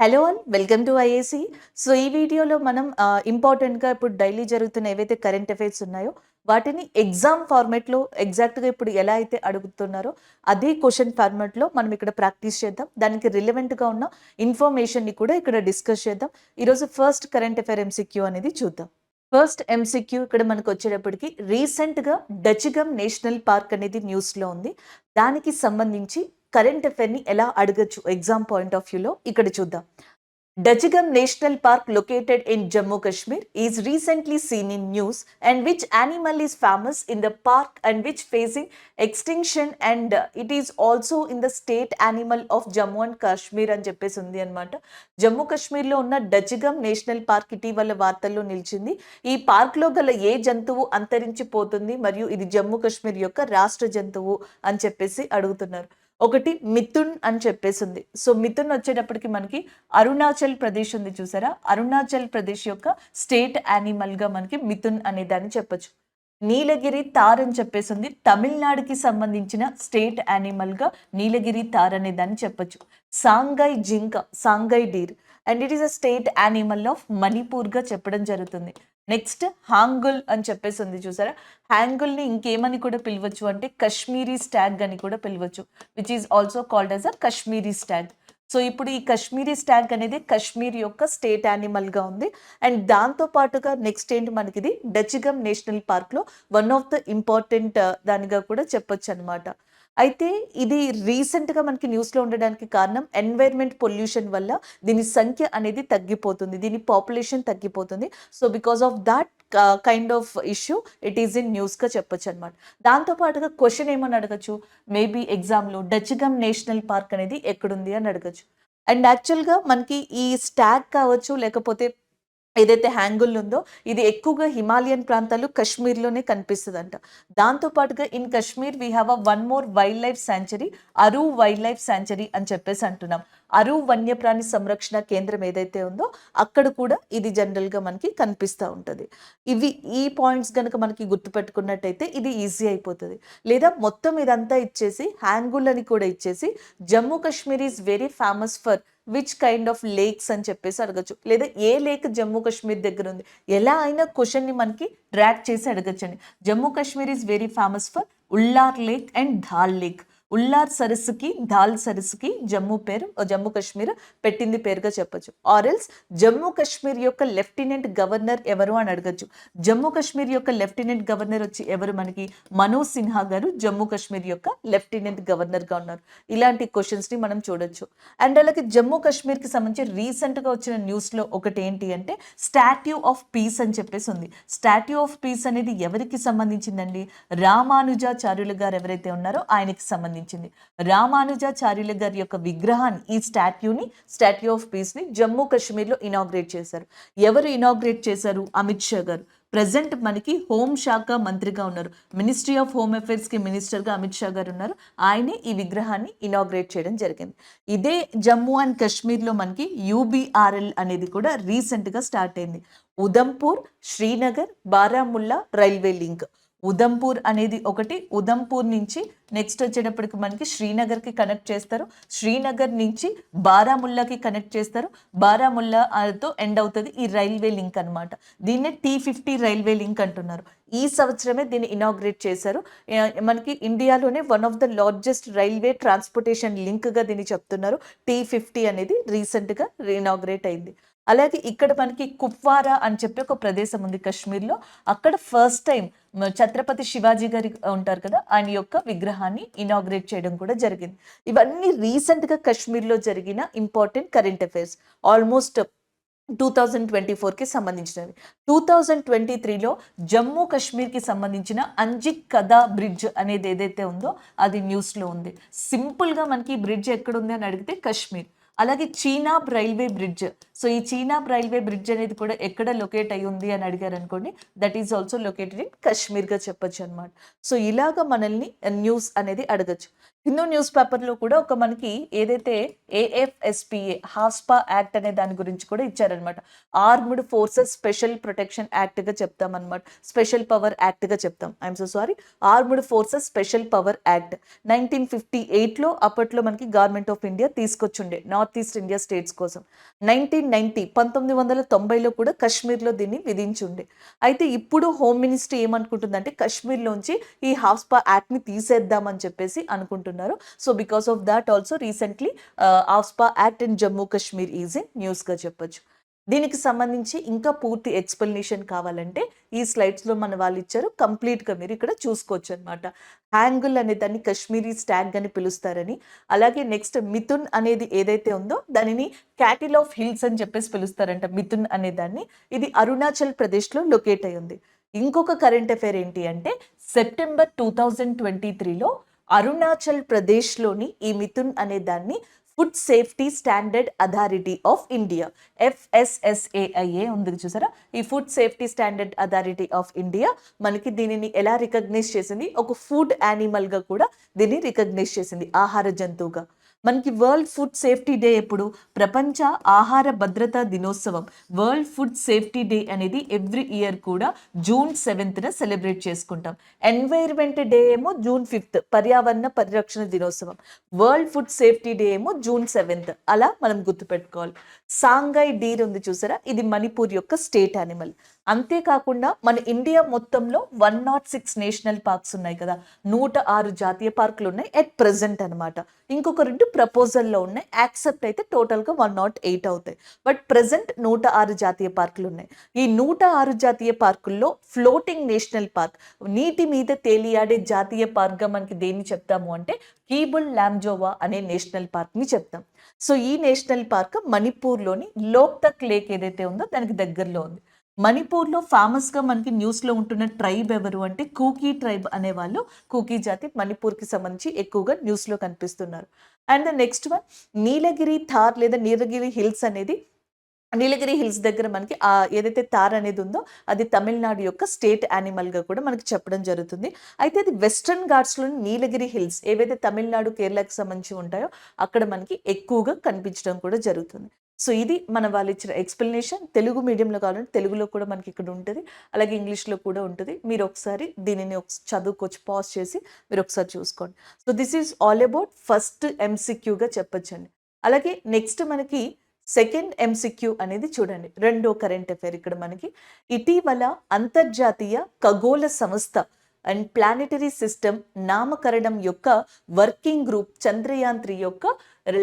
Hello and welcome to IAC. So ఈ వీడియోలో మనం ఇంపార్టెంట్గా ఇప్పుడు డైలీ జరుగుతున్న ఏవైతే కరెంట్ అఫైర్స్ ఉన్నాయో వాటిని ఎగ్జామ్ ఫార్మాట్లో ఎగ్జాక్ట్గా ఇప్పుడు ఎలా అయితే అడుగుతున్నారో అదే క్వశ్చన్ ఫార్మాట్లో మనం ఇక్కడ ప్రాక్టీస్ చేద్దాం. దానికి రిలవెంట్గా ఉన్న ఇన్ఫర్మేషన్ని కూడా ఇక్కడ డిస్కస్ చేద్దాం. ఈరోజు ఫస్ట్ కరెంట్ అఫైర్ ఎంసీక్యూ అనేది చూద్దాం. ఫస్ట్ ఎంసీక్యూ ఇక్కడ మనకు వచ్చేటప్పటికి రీసెంట్గా డచిగమ్ నేషనల్ పార్క్ అనేది న్యూస్లో ఉంది. దానికి సంబంధించి కరెంట్ అఫైర్ని ఎలా అడగచ్చు ఎగ్జామ్ పాయింట్ ఆఫ్ వ్యూలో ఇక్కడ చూద్దాం. Dachigam National Park, located in Jammu Kashmir, is recently seen in news, and which animal is famous in the park and which facing extinction, and it is also in the state animal of Jammu and Kashmir అని చెప్పేసి ఉంది అనమాట. జమ్మూ కాశ్మీర్లో ఉన్న డచిగమ్ national park ఇటీవల వార్తల్లో నిలిచింది. ఈ పార్క్లో గల ఏ జంతువు అంతరించిపోతుంది మరియు ఇది జమ్మూ కాశ్మీర్ యొక్క రాష్ట్ర జంతువు అని చెప్పేసి అడుగుతున్నారు. ఒకటి మిథున్ అని చెప్పేసి ఉంది. సో మిథున్ వచ్చేటప్పటికి మనకి అరుణాచల్ ప్రదేశ్ ఉంది చూసారా, అరుణాచల్ ప్రదేశ్ యొక్క స్టేట్ యానిమల్గా మనకి మిథున్ అనే దాన్ని చెప్పొచ్చు. నీలగిరి తార్ అని చెప్పేసి ఉంది, తమిళనాడుకి సంబంధించిన స్టేట్ యానిమల్గా నీలగిరి తార్ అనే దాన్ని చెప్పొచ్చు. సాంగై జింక, Sangai deer, and it is a state animal of మణిపూర్గా చెప్పడం జరుగుతుంది. నెక్స్ట్ హాంగుల్ అని చెప్పేసి ఉంది చూసారా, హ్యాంగుల్ని ఇంకేమని కూడా పిలవచ్చు అంటే కశ్మీరీ స్టాగ్ అని కూడా పిలవచ్చు, which is also called as a Kashmiri stag. So ఇప్పుడు ఈ కశ్మీరీ స్టాగ్ అనేది కశ్మీర్ యొక్క స్టేట్ యానిమల్గా ఉంది. అండ్ దాంతో పాటుగా నెక్స్ట్ ఏంటి మనకి ఇది డచిగమ్ నేషనల్ పార్క్లో వన్ ఆఫ్ ద ఇంపార్టెంట్ దానిగా కూడా చెప్పొచ్చు అనమాట. అయితే ఇది రీసెంట్గా మనకి న్యూస్లో ఉండడానికి కారణం ఎన్వైర్న్మెంట్ పొల్యూషన్ వల్ల దీని సంఖ్య అనేది తగ్గిపోతుంది, దీని పాపులేషన్ తగ్గిపోతుంది. So because of that kind of issue it is in న్యూస్గా చెప్పొచ్చు అనమాట. దాంతోపాటుగా క్వశ్చన్ ఏమని అడగచ్చు, మేబీ ఎగ్జామ్లో డచిగమ్ నేషనల్ పార్క్ అనేది ఎక్కడుంది అని అడగచ్చు. అండ్ యాక్చువల్గా మనకి ఈ స్టాగ్ కావచ్చు లేకపోతే ఏదైతే హ్యాంగుల్ ఉందో ఇది ఎక్కువగా హిమాలయన్ ప్రాంతాలు కశ్మీర్లోనే కనిపిస్తుందంట. దాంతోపాటుగా in Kashmir we have a one more wild life sanctuary, అరు వైల్డ్ లైఫ్ శాంచరీ అని చెప్పేసి అంటున్నాం. అరు వన్యప్రాణి సంరక్షణ కేంద్రం ఏదైతే ఉందో అక్కడ కూడా ఇది జనరల్గా మనకి కనిపిస్తూ ఉంటుంది. ఈ పాయింట్స్ కనుక మనకి గుర్తుపెట్టుకున్నట్టయితే ఇది ఈజీ అయిపోతుంది. లేదా మొత్తం ఇదంతా ఇచ్చేసి హ్యాంగుల్ అని కూడా ఇచ్చేసి Jammu Kashmir is very famous for which kind of lakes అని చెప్పేసి అడగచ్చు. లేదా ఏ లేక్ జమ్మూ కాశ్మీర్ దగ్గర ఉంది, ఎలా అయినా క్వశ్చన్ని మనకి ట్రాక్ చేసి అడగచ్చండి. Jammu Kashmir is very famous for Wular lake and Dal lake. Wular సరస్సుకి ధాల్ సరస్సుకి జమ్మూ కాశ్మీర్ పెట్టింది పేరుగా చెప్పొచ్చు. ఆర్ఎల్స్ జమ్మూ కాశ్మీర్ యొక్క లెఫ్టినెంట్ గవర్నర్ ఎవరు అని అడగచ్చు. జమ్మూ కాశ్మీర్ యొక్క లెఫ్టినెంట్ గవర్నర్ వచ్చి ఎవరు మనకి మనోజ్ సిన్హా గారు జమ్మూ కాశ్మీర్ యొక్క లెఫ్టినెంట్ గవర్నర్గా ఉన్నారు. ఇలాంటి క్వశ్చన్స్ని మనం చూడొచ్చు. అండ్ అలాగే జమ్మూ కాశ్మీర్కి సంబంధించి రీసెంట్గా వచ్చిన న్యూస్లో ఒకటి ఏంటి అంటే స్టాట్యూ ఆఫ్ పీస్ అని చెప్పేసి ఉంది. స్టాట్యూ ఆఫ్ పీస్ అనేది ఎవరికి సంబంధించిందండి, రామానుజాచార్యులు గారు ఎవరైతే ఉన్నారో ఆయనకి సంబంధించింది. రామానుజాచార్యుల గారి యొక్క విగ్రహాన్ని, ఈ స్టాట్యూ ఆఫ్ పీస్ ని జమ్మూ కాశ్మీర్లో ఇనాగ్రేట్ చేశారు. ఎవరు ఇనాగ్రేట్ చేశారు? అమిత్ షా గారు. ప్రజెంట్ మనకి హోం శాఖ మంత్రిగా ఉన్నారు, మినిస్ట్రీ ఆఫ్ హోమ్ అఫైర్స్ కి మినిస్టర్గా అమిత్ షా గారు ఉన్నారు. ఆయనే ఈ విగ్రహాన్ని ఇనాగ్రేట్ చేయడం జరిగింది. ఇదే జమ్మూ అండ్ కాశ్మీర్లో మనకి యూబీఆర్ఎల్ అనేది కూడా రీసెంట్గా స్టార్ట్ అయింది. Udhampur, Srinagar, Baramulla railway link. ఉదంపూర్ అనేది ఒకటి, ఉదంపూర్ నుంచి నెక్స్ట్ వచ్చేటప్పటికి మనకి శ్రీనగర్కి కనెక్ట్ చేస్తారు, శ్రీనగర్ నుంచి బారాముల్లాకి కనెక్ట్ చేస్తారు, బారాముల్లాతో ఎండ్ అవుతుంది ఈ రైల్వే లింక్ అనమాట. దీన్నే T50 రైల్వే లింక్ అంటున్నారు. ఈ సంవత్సరమే దీన్ని ఇనాగ్రేట్ చేశారు. మనకి ఇండియాలోనే one of the largest railway transportation లింక్గా దీన్ని చెప్తున్నారు. T50 అనేది రీసెంట్గా ఇనాగ్రేట్ అయింది. అలాగే ఇక్కడ మనకి కుప్వారా అని చెప్పి ఒక ప్రదేశం ఉంది కాశ్మీర్లో. అక్కడ ఫస్ట్ టైం ఛత్రపతి శివాజీ గారి ఉంటారు కదా, ఆయన యొక్క విగ్రహాన్ని ఇనాగ్రేట్ చేయడం కూడా జరిగింది. ఇవన్నీ రీసెంట్గా కాశ్మీర్లో జరిగిన ఇంపార్టెంట్ కరెంట్ అఫైర్స్, ఆల్మోస్ట్ 2024కి సంబంధించినవి. 2023లో జమ్మూ కాశ్మీర్కి సంబంధించిన అంజిక్ కదా బ్రిడ్జ్ అనేది ఏదైతే ఉందో అది న్యూస్లో ఉంది. సింపుల్గా మనకి బ్రిడ్జ్ ఎక్కడుంది అని అడిగితే కాశ్మీర్. అలాగే చీనాబ్ రైల్వే బ్రిడ్జ్, సో ఈ చీనాబ్ రైల్వే బ్రిడ్జ్ అనేది కూడా ఎక్కడ లొకేట్ అయి ఉంది అని అడిగారు అనుకోండి, that is also located in కశ్మీర్గా చెప్పొచ్చు అనమాట. సో ఇలాగ మనల్ని న్యూస్ అనేది అడగచ్చు. హిందూ న్యూస్ పేపర్లో కూడా ఒక మనకి ఏదైతే AFSPA హాస్పా యాక్ట్ అనే దాని గురించి కూడా ఇచ్చారనమాట. ఆర్మ్డ్ ఫోర్సెస్ స్పెషల్ ప్రొటెక్షన్ యాక్ట్గా చెప్తాం అనమాట, స్పెషల్ పవర్ యాక్ట్గా చెప్తాం. I'm so sorry, armed forces special power act 1958లో అప్పట్లో మనకి గవర్నమెంట్ ఆఫ్ ఇండియా తీసుకొచ్చుండే నార్త్ ఈస్ట్ ఇండియా స్టేట్స్ కోసం. 1990లో కూడా కశ్మీర్లో దీన్ని విధించుండే. అయితే ఇప్పుడు హోమ్ మినిస్ట్రీ ఏమనుకుంటుందంటే కశ్మీర్లోంచి ఈ హాస్పా యాక్ట్ని తీసేద్దామని చెప్పేసి అనుకుంటున్నారు. So because of that also recently AFSPA act in Jammu Kashmir is in న్యూస్గా చెప్పొచ్చు. దీనికి సంబంధించి ఇంకా పూర్తి ఎక్స్ప్లెనేషన్ కావాలంటే ఈ స్లైడ్స్లో మన వాళ్ళు ఇచ్చారు, కంప్లీట్గా మీరు ఇక్కడ చూసుకోవచ్చు అనమాట. హ్యాంగుల్ అనే దాన్ని కశ్మీరీ స్టాగ్ అని పిలుస్తారని, అలాగే నెక్స్ట్ మిథున్ అనేది ఏదైతే ఉందో దానిని క్యాటిల్ ఆఫ్ హిల్స్ అని చెప్పేసి పిలుస్తారంట. మిథున్ అనే దాన్ని, ఇది అరుణాచల్ ప్రదేశ్లో లొకేట్ అయి ఉంది. ఇంకొక కరెంట్ అఫైర్ ఏంటి అంటే సెప్టెంబర్ 2023లో అరుణాచల్ ప్రదేశ్లోని ఈ మిథున్ అనే దాన్ని food safety standard authority of India FSSAIA ఉంది చూసారా, ఈ food safety standard authority of India మనకి దీనిని ఎలా రికగ్నైజ్ చేసింది, ఒక ఫుడ్ యానిమల్గా కూడా దీన్ని రికగ్నైజ్ చేసింది, ఆహార జంతువుగా. మనకి వరల్డ్ ఫుడ్ సేఫ్టీ డే ఎప్పుడు, ప్రపంచ ఆహార భద్రతా దినోత్సవం వరల్డ్ ఫుడ్ సేఫ్టీ డే అనేది ఎవ్రీ ఇయర్ కూడా జూన్ 7న సెలబ్రేట్ చేసుకుంటాం. ఎన్వైర్మెంట్ డే ఏమో జూన్ 5th, పర్యావరణ పరిరక్షణ దినోత్సవం. వరల్డ్ ఫుడ్ సేఫ్టీ డే ఏమో జూన్ 7th, అలా మనం గుర్తుపెట్టుకోవాలి. సాంఘై డీర్ ఉంది చూసారా, ఇది మణిపూర్ యొక్క స్టేట్ యానిమల్. అంతేకాకుండా మన ఇండియా మొత్తంలో 106 నేషనల్ పార్క్స్ ఉన్నాయి కదా, 106 జాతీయ పార్కులు ఉన్నాయి ఎట్ ప్రెసెంట్ అనమాట. ఇంకొక 2 ప్రపోజల్లో ఉన్నాయి, యాక్సెప్ట్ అయితే టోటల్గా 108 అవుతాయి. బట్ ప్రెసెంట్ 106 జాతీయ పార్కులు ఉన్నాయి. ఈ 106 జాతీయ పార్కుల్లో ఫ్లోటింగ్ నేషనల్ పార్క్, నీటి మీద తేలియాడే జాతీయ పార్క్గా మనకి దేన్ని చెప్తాము అంటే కీబుల్ లామ్జోవా అనే నేషనల్ పార్క్ని చెప్తాం. సో ఈ నేషనల్ పార్క్ మణిపూర్లోని లోక్తక్ లేక్ ఏదైతే ఉందో దానికి దగ్గరలో ఉంది. మణిపూర్లో ఫేమస్గా మనకి న్యూస్లో ఉంటున్న ట్రైబ్ ఎవరు అంటే కూకీ ట్రైబ్ అనేవాళ్ళు, కూకీ జాతి మణిపూర్కి సంబంధించి ఎక్కువగా న్యూస్లో కనిపిస్తున్నారు. అండ్ ద నెక్స్ట్ వన్ నీలగిరి థార్ లేదా నీలగిరి హిల్స్ అనేది, నీలగిరి హిల్స్ దగ్గర మనకి ఏదైతే తార్ అనేది ఉందో అది తమిళనాడు యొక్క స్టేట్ యానిమల్గా కూడా మనకి చెప్పడం జరుగుతుంది. అయితే అది వెస్ట్రన్ ఘాట్స్లోని నీలగిరి హిల్స్ ఏవైతే తమిళనాడు కేరళకి సంబంధించి ఉంటాయో అక్కడ మనకి ఎక్కువగా కనిపించడం కూడా జరుగుతుంది. సో ఇది మన వాళ్ళు ఇచ్చిన ఎక్స్ప్లెనేషన్. తెలుగు మీడియంలో కావాలంటే తెలుగులో కూడా మనకి ఇక్కడ ఉంటుంది, అలాగే ఇంగ్లీష్లో కూడా ఉంటుంది. మీరు ఒకసారి దీనిని చదువుకోవచ్చు, పాజ్ చేసి మీరు ఒకసారి చూసుకోండి. So this is all about first MCQగా చెప్పొచ్చండి. అలాగే నెక్స్ట్ మనకి సెకండ్ MCQ అనేది చూడండి, రెండో కరెంట్ అఫైర్ ఇక్కడ మనకి. ఇటీవల అంతర్జాతీయ ఖగోళ సంస్థ అండ్ ప్లానెటరీ సిస్టమ్ నామకరణం యొక్క వర్కింగ్ గ్రూప్ చంద్రయాన్ 3 యొక్క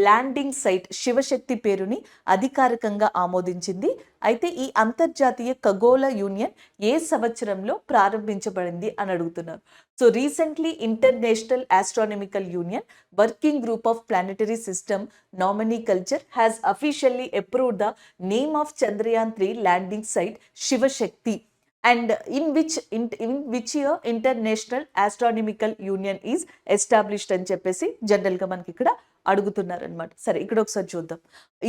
ల్యాండింగ్ సైట్ శివశక్తి పేరుని అధికారికంగా ఆమోదించింది. అయితే ఈ అంతర్జాతీయ ఖగోళ యూనియన్ ఏ సంవత్సరంలో ప్రారంభించబడింది అని అడుగుతున్నారు. So recently international astronomical union working group of planetary system nomenclature has officially approved the name of Chandrayaan 3 landing site Shivashakti, and in which year International Astronomical Union is established అని చెప్పేసి జనరల్గా మనకి ఇక్కడ అడుగుతున్నారు అనమాట. సరే ఇక్కడ ఒకసారి చూద్దాం.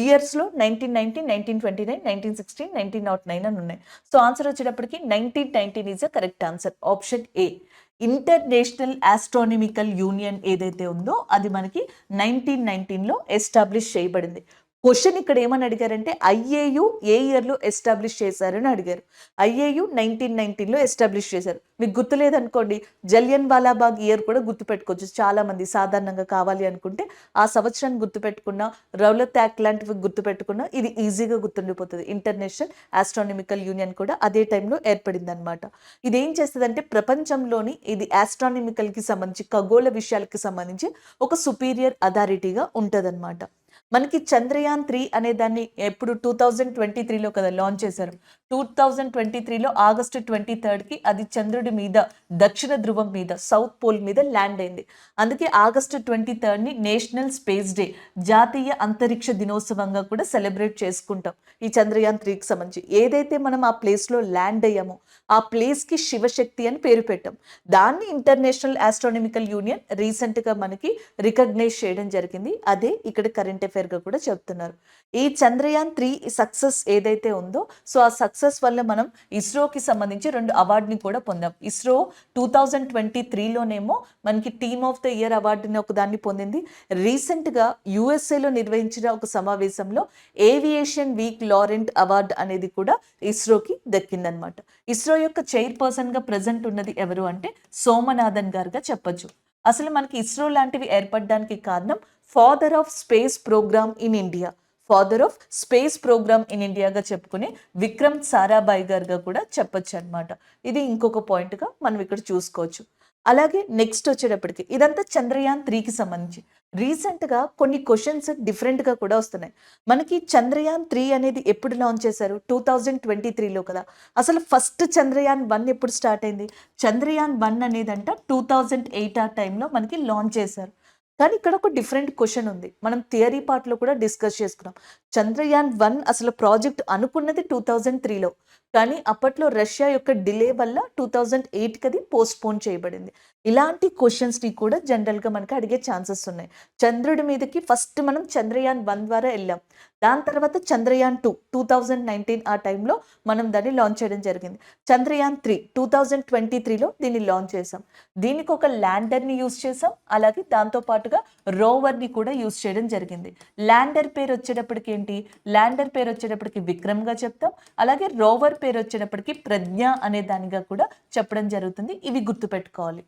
ఇయర్స్లో 1919, 1929, 1916, 1909 అని ఉన్నాయి. సో ఆన్సర్ వచ్చేటప్పటికి 1919 is a correct answer, option A. International astronomical union ఏదైతే ఉందో అది మనకి 1919లో ఎస్టాబ్లిష్ చేయబడింది. క్వశ్చన్ ఇక్కడ ఏమని అడిగారంటే IAU ఏ ఇయర్లో ఎస్టాబ్లిష్ చేశారని అడిగారు. IAU 1919లో ఎస్టాబ్లిష్ చేశారు. మీకు గుర్తులేదనుకోండి, జలియన్ వాలాబాగ్ ఇయర్ కూడా గుర్తుపెట్టుకోవచ్చు. చాలామంది సాధారణంగా కావాలి అనుకుంటే ఆ సంవత్సరాన్ని గుర్తుపెట్టుకున్న, రౌలత్ యాక్ట్ లాంటివి గుర్తుపెట్టుకున్న ఇది ఈజీగా గుర్తుండిపోతుంది. ఇంటర్నేషనల్ ఆస్ట్రానమికల్ యూనియన్ కూడా అదే టైంలో ఏర్పడింది అనమాట. ఇది ఏం చేస్తుందంటే ప్రపంచంలోని ఇది ఆస్ట్రానమికల్కి సంబంధించి ఖగోళ విషయాలకి సంబంధించి ఒక సుపీరియర్ అథారిటీగా ఉంటుంది అనమాట. మనకి చంద్రయాన్ 3 అనే దాన్ని ఎప్పుడు 2023లో కదా లాంచ్ చేశారు. 2023లో ఆగస్టు 23కి అది చంద్రుడి మీద దక్షిణ ధ్రువం మీద సౌత్ పోల్ మీద ల్యాండ్ అయింది. అందుకే ఆగస్టు 23ని నేషనల్ స్పేస్ డే, జాతీయ అంతరిక్ష దినోత్సవంగా కూడా సెలబ్రేట్ చేసుకుంటాం. ఈ చంద్రయాన్ 3కి సంబంధించి ఏదైతే మనం ఆ ప్లేస్లో ల్యాండ్ అయ్యామో ఆ ప్లేస్కి శివశక్తి అని పేరు పెట్టాం. దాన్ని ఇంటర్నేషనల్ ఆస్ట్రానమికల్ యూనియన్ రీసెంట్గా మనకి రికగ్నైజ్ చేయడం జరిగింది. అదే ఇక్కడ కరెంట్ అఫైర్గా కూడా చెప్తున్నారు. ఈ చంద్రయాన్ 3 సక్సెస్ ఏదైతే ఉందో, సో ఆ సక్సెస్ వల్ల మనం ఇస్రోకి సంబంధించి 2 అవార్డుని కూడా పొందాం. ఇస్రో 2023లోనేమో మనకి టీమ్ ఆఫ్ ద ఇయర్ అవార్డుని ఒకదాన్ని పొందింది. రీసెంట్గా యుఎస్ఏలో నిర్వహించిన ఒక సమావేశంలో ఏవియేషన్ వీక్ లారెంట్ అవార్డు అనేది కూడా ఇస్రోకి దక్కిందనమాట. ఇస్రో యొక్క చైర్పర్సన్గా ప్రజెంట్ ఉన్నది ఎవరు అంటే సోమనాథన్ గారుగా చెప్పొచ్చు. అసలు మనకి ఇస్రో లాంటివి ఏర్పడడానికి కారణం father of space programme in India, father of space programme in ఇండియాగా చెప్పుకుని విక్రమ్ సారాభాయ్ గారుగా కూడా చెప్పొచ్చు అనమాట. ఇది ఇంకొక పాయింట్గా మనం ఇక్కడ చూసుకోవచ్చు. అలాగే నెక్స్ట్ వచ్చేటప్పటికి ఇదంతా చంద్రయాన్ 3కి సంబంధించి. రీసెంట్గా కొన్ని క్వశ్చన్స్ డిఫరెంట్గా కూడా వస్తున్నాయి. మనకి చంద్రయాన్ 3 అనేది ఎప్పుడు లాంచ్ చేశారు? 2023లో కదా. అసలు ఫస్ట్ చంద్రయాన్ 1 ఎప్పుడు స్టార్ట్ అయింది? చంద్రయాన్ 1 అనేదంట 2008 ఆ టైంలో మనకి లాంచ్ చేశారు. కానీ ఇక్కడ ఒక డిఫరెంట్ క్వశ్చన్ ఉంది. మనం థియరీ పార్ట్లో కూడా డిస్కస్ చేసుకున్నాం. చంద్రయాన్ 1 అసలు ప్రాజెక్ట్ అనుకున్నది 2003లో, కానీ అప్పట్లో రష్యా యొక్క డిలే వల్ల 2008కి అది పోస్ట్పోన్ చేయబడింది. ఇలాంటి క్వశ్చన్స్ని కూడా జనరల్గా మనకి అడిగే ఛాన్సెస్ ఉన్నాయి. చంద్రుడి మీదకి ఫస్ట్ మనం చంద్రయాన్ 1 ద్వారా వెళ్ళాం. దాని తర్వాత చంద్రయాన్ 2 2019 ఆ టైంలో మనం దాన్ని లాంచ్ చేయడం జరిగింది. చంద్రయాన్ 3 2023లో దీన్ని లాంచ్ చేసాం. దీనికి ఒక ల్యాండర్ని యూజ్ చేసాం, అలాగే దాంతోపాటుగా రోవర్ని కూడా యూజ్ చేయడం జరిగింది. ల్యాండర్ పేరు వచ్చేటప్పటికి ఏంటి? ల్యాండర్ పేరు వచ్చేటప్పటికి విక్రమ్గా చెప్తాం, అలాగే రోవర్ పేరు వచ్చేటప్పటికి ప్రజ్ఞ అనే దానిగా కూడా చెప్పడం జరుగుతుంది. ఇవి గుర్తుపెట్టుకోవాలి.